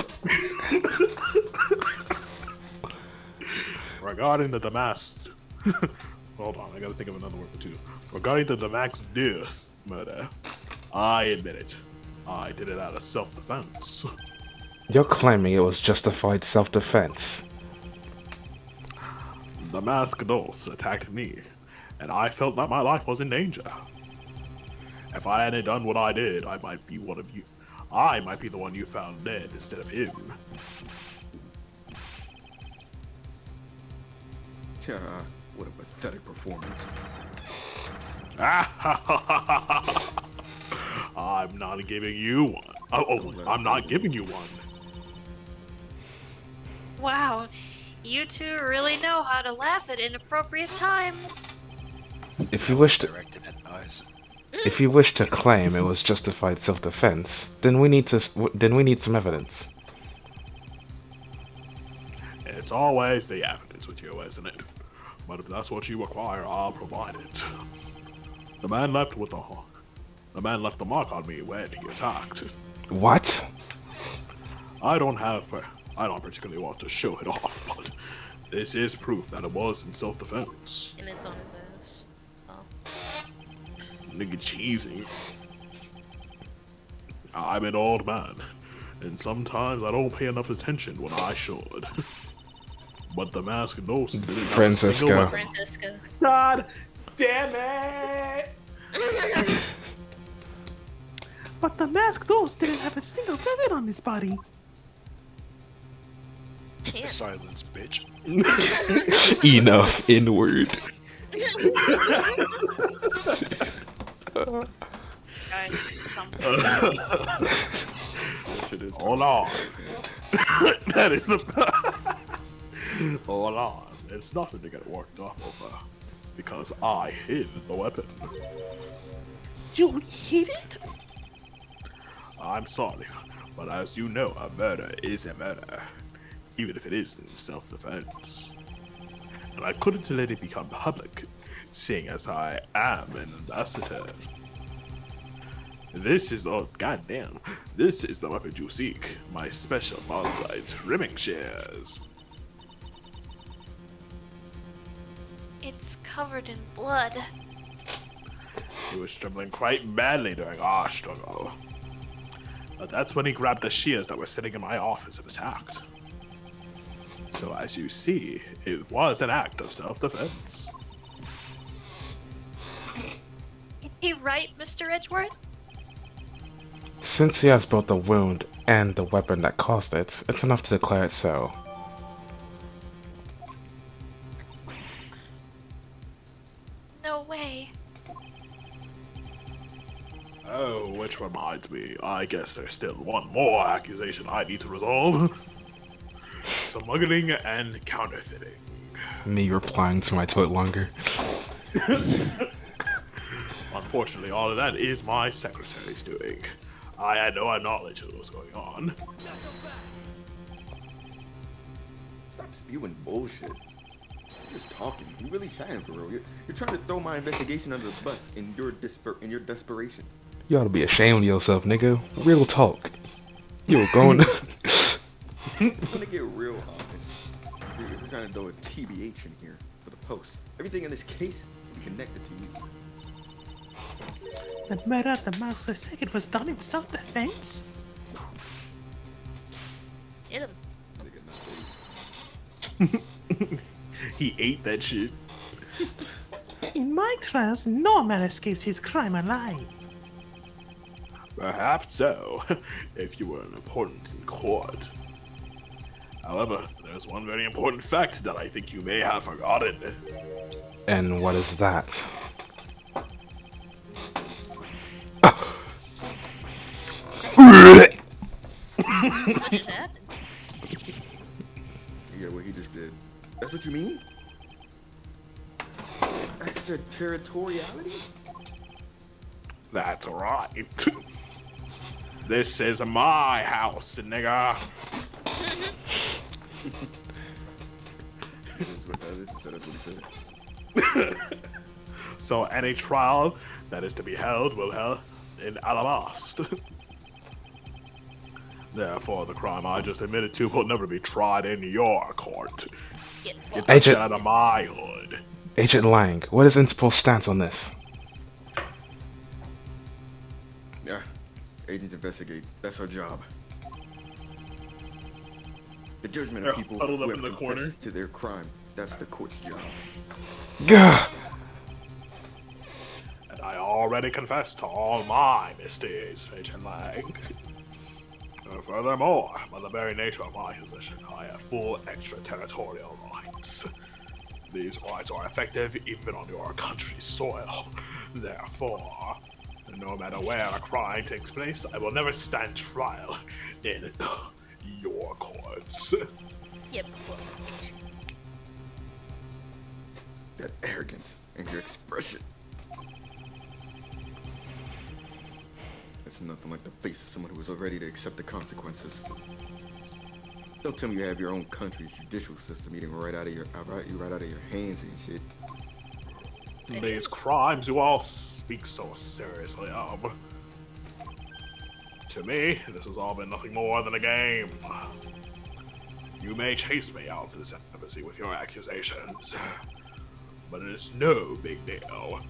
Regarding the Damas... Hold on, I gotta think of another word for two. Regarding the Damas Deus murder, I admit it. I did it out of self-defense. You're claiming it was justified self-defense. The masked Dos attacked me, and I felt that my life was in danger. If I hadn't done what I did, I might be one of you. I might be the one you found dead instead of him. What a pathetic performance. I'm not giving you one. I'm not giving you one. Wow, you two really know how to laugh at inappropriate times. If you wish to, Directed at eyes. if you wish to claim it was justified self-defense, then we need some evidence. It's always the evidence with you, isn't it? But if that's what you require, I'll provide it. The man left the mark on me when he attacked. What? I don't particularly want to show it off, but this is proof that it was in self-defense. And it's on his ass. Oh. Nigga cheesy. I'm an old man, and sometimes I don't pay enough attention when I should. But the masked ghost didn't have a Francisco. single weapon. Francisco. God damn it! But the masked ghost didn't have a single feather on his body. Can't. Silence, bitch. Enough inward. Guys, something. Hold on. That is a... Hold on. It's nothing to get worked up over. Because I hid the weapon. You hid it? I'm sorry, but as you know, a murder is a murder. Even if it is in self-defense. And I couldn't let it become public, seeing as I am an ambassador. This is the... Goddamn. This is the weapon you seek. My special bonsai trimming shears. It's covered in blood. He was trembling quite badly during our struggle. But that's when he grabbed the shears that were sitting in my office and attacked. So as you see, it was an act of self-defense. Is he right, Mr. Edgeworth? Since he has both the wound and the weapon that caused it, it's enough to declare it so. No way. Oh, which reminds me, I guess there's still one more accusation I need to resolve. Smuggling and counterfeiting. Me replying to my tweet longer. Unfortunately, all of that is my secretary's doing. I had no knowledge of what was going on. Stop spewing bullshit. You're just talking. You really chatting for real. You're trying to throw my investigation under the bus in your desperation. You ought to be ashamed of yourself, nigga. Real talk. You were going I'm gonna get real honest. You're trying to throw a TBH in here for the post. Everything in this case will be connected to you. The murder of the Mouse II was done in self-defense? Hit him. Nigga, not He ate that shit. In my trials, no man escapes his crime alive. Perhaps so, if you were an important in court. However, there's one very important fact that I think you may have forgotten. And what is that? What just happened? Yeah, what he just did. That's what you mean? Extraterritoriality? That's right. This is my house, nigga. That is what he said. So any trial that is to be held will held in Alabast. Therefore, the crime I just admitted to will never be tried in your court. Get Get fucked. that shit Agent- out of my hood. Agent Lang, what is Interpol's stance on this? Yeah. Agents investigate. That's our job. The judgment of They're people huddled who up have in the confessed corner. to their crime. That's the court's job. Gah! And I already confessed to all my misdeeds, Agent Lang. Furthermore, by the very nature of my position, I have full extraterritorial rights. These rights are effective even on your country's soil. Therefore, no matter where a crime takes place, I will never stand trial in your courts. Get fucked. That arrogance and your expression. It's nothing like the face of someone who is ready to accept the consequences. Don't tell me you have your own country's judicial system eating right out of your hands and shit. These crimes you all speak so seriously of. To me, this has all been nothing more than a game. You may chase me out of this embassy with your accusations, but it is no big deal.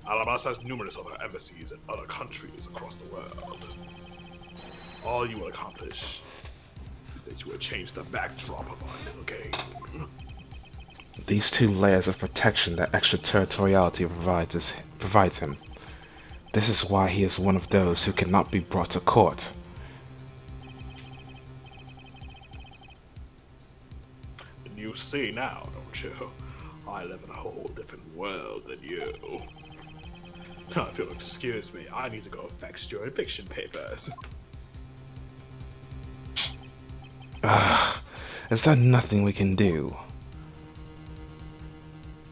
Alabas has numerous other embassies in other countries across the world. All you will accomplish is that you will change the backdrop of our little game. These two layers of protection that extraterritoriality provides him. This is why he is one of those who cannot be brought to court. And you see now, don't you? I live in a whole different world than you. Now, if you'll excuse me, I need to go fix your eviction papers. Is there nothing we can do?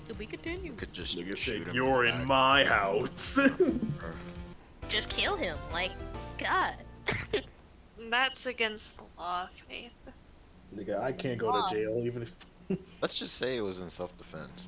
Do we continue? Could just Nigga shoot think him you're in the in back. my house. Just kill him. Like, God. That's against the law, Faith. Nigga, I can't go to jail even if. Let's just say it was in self-defense.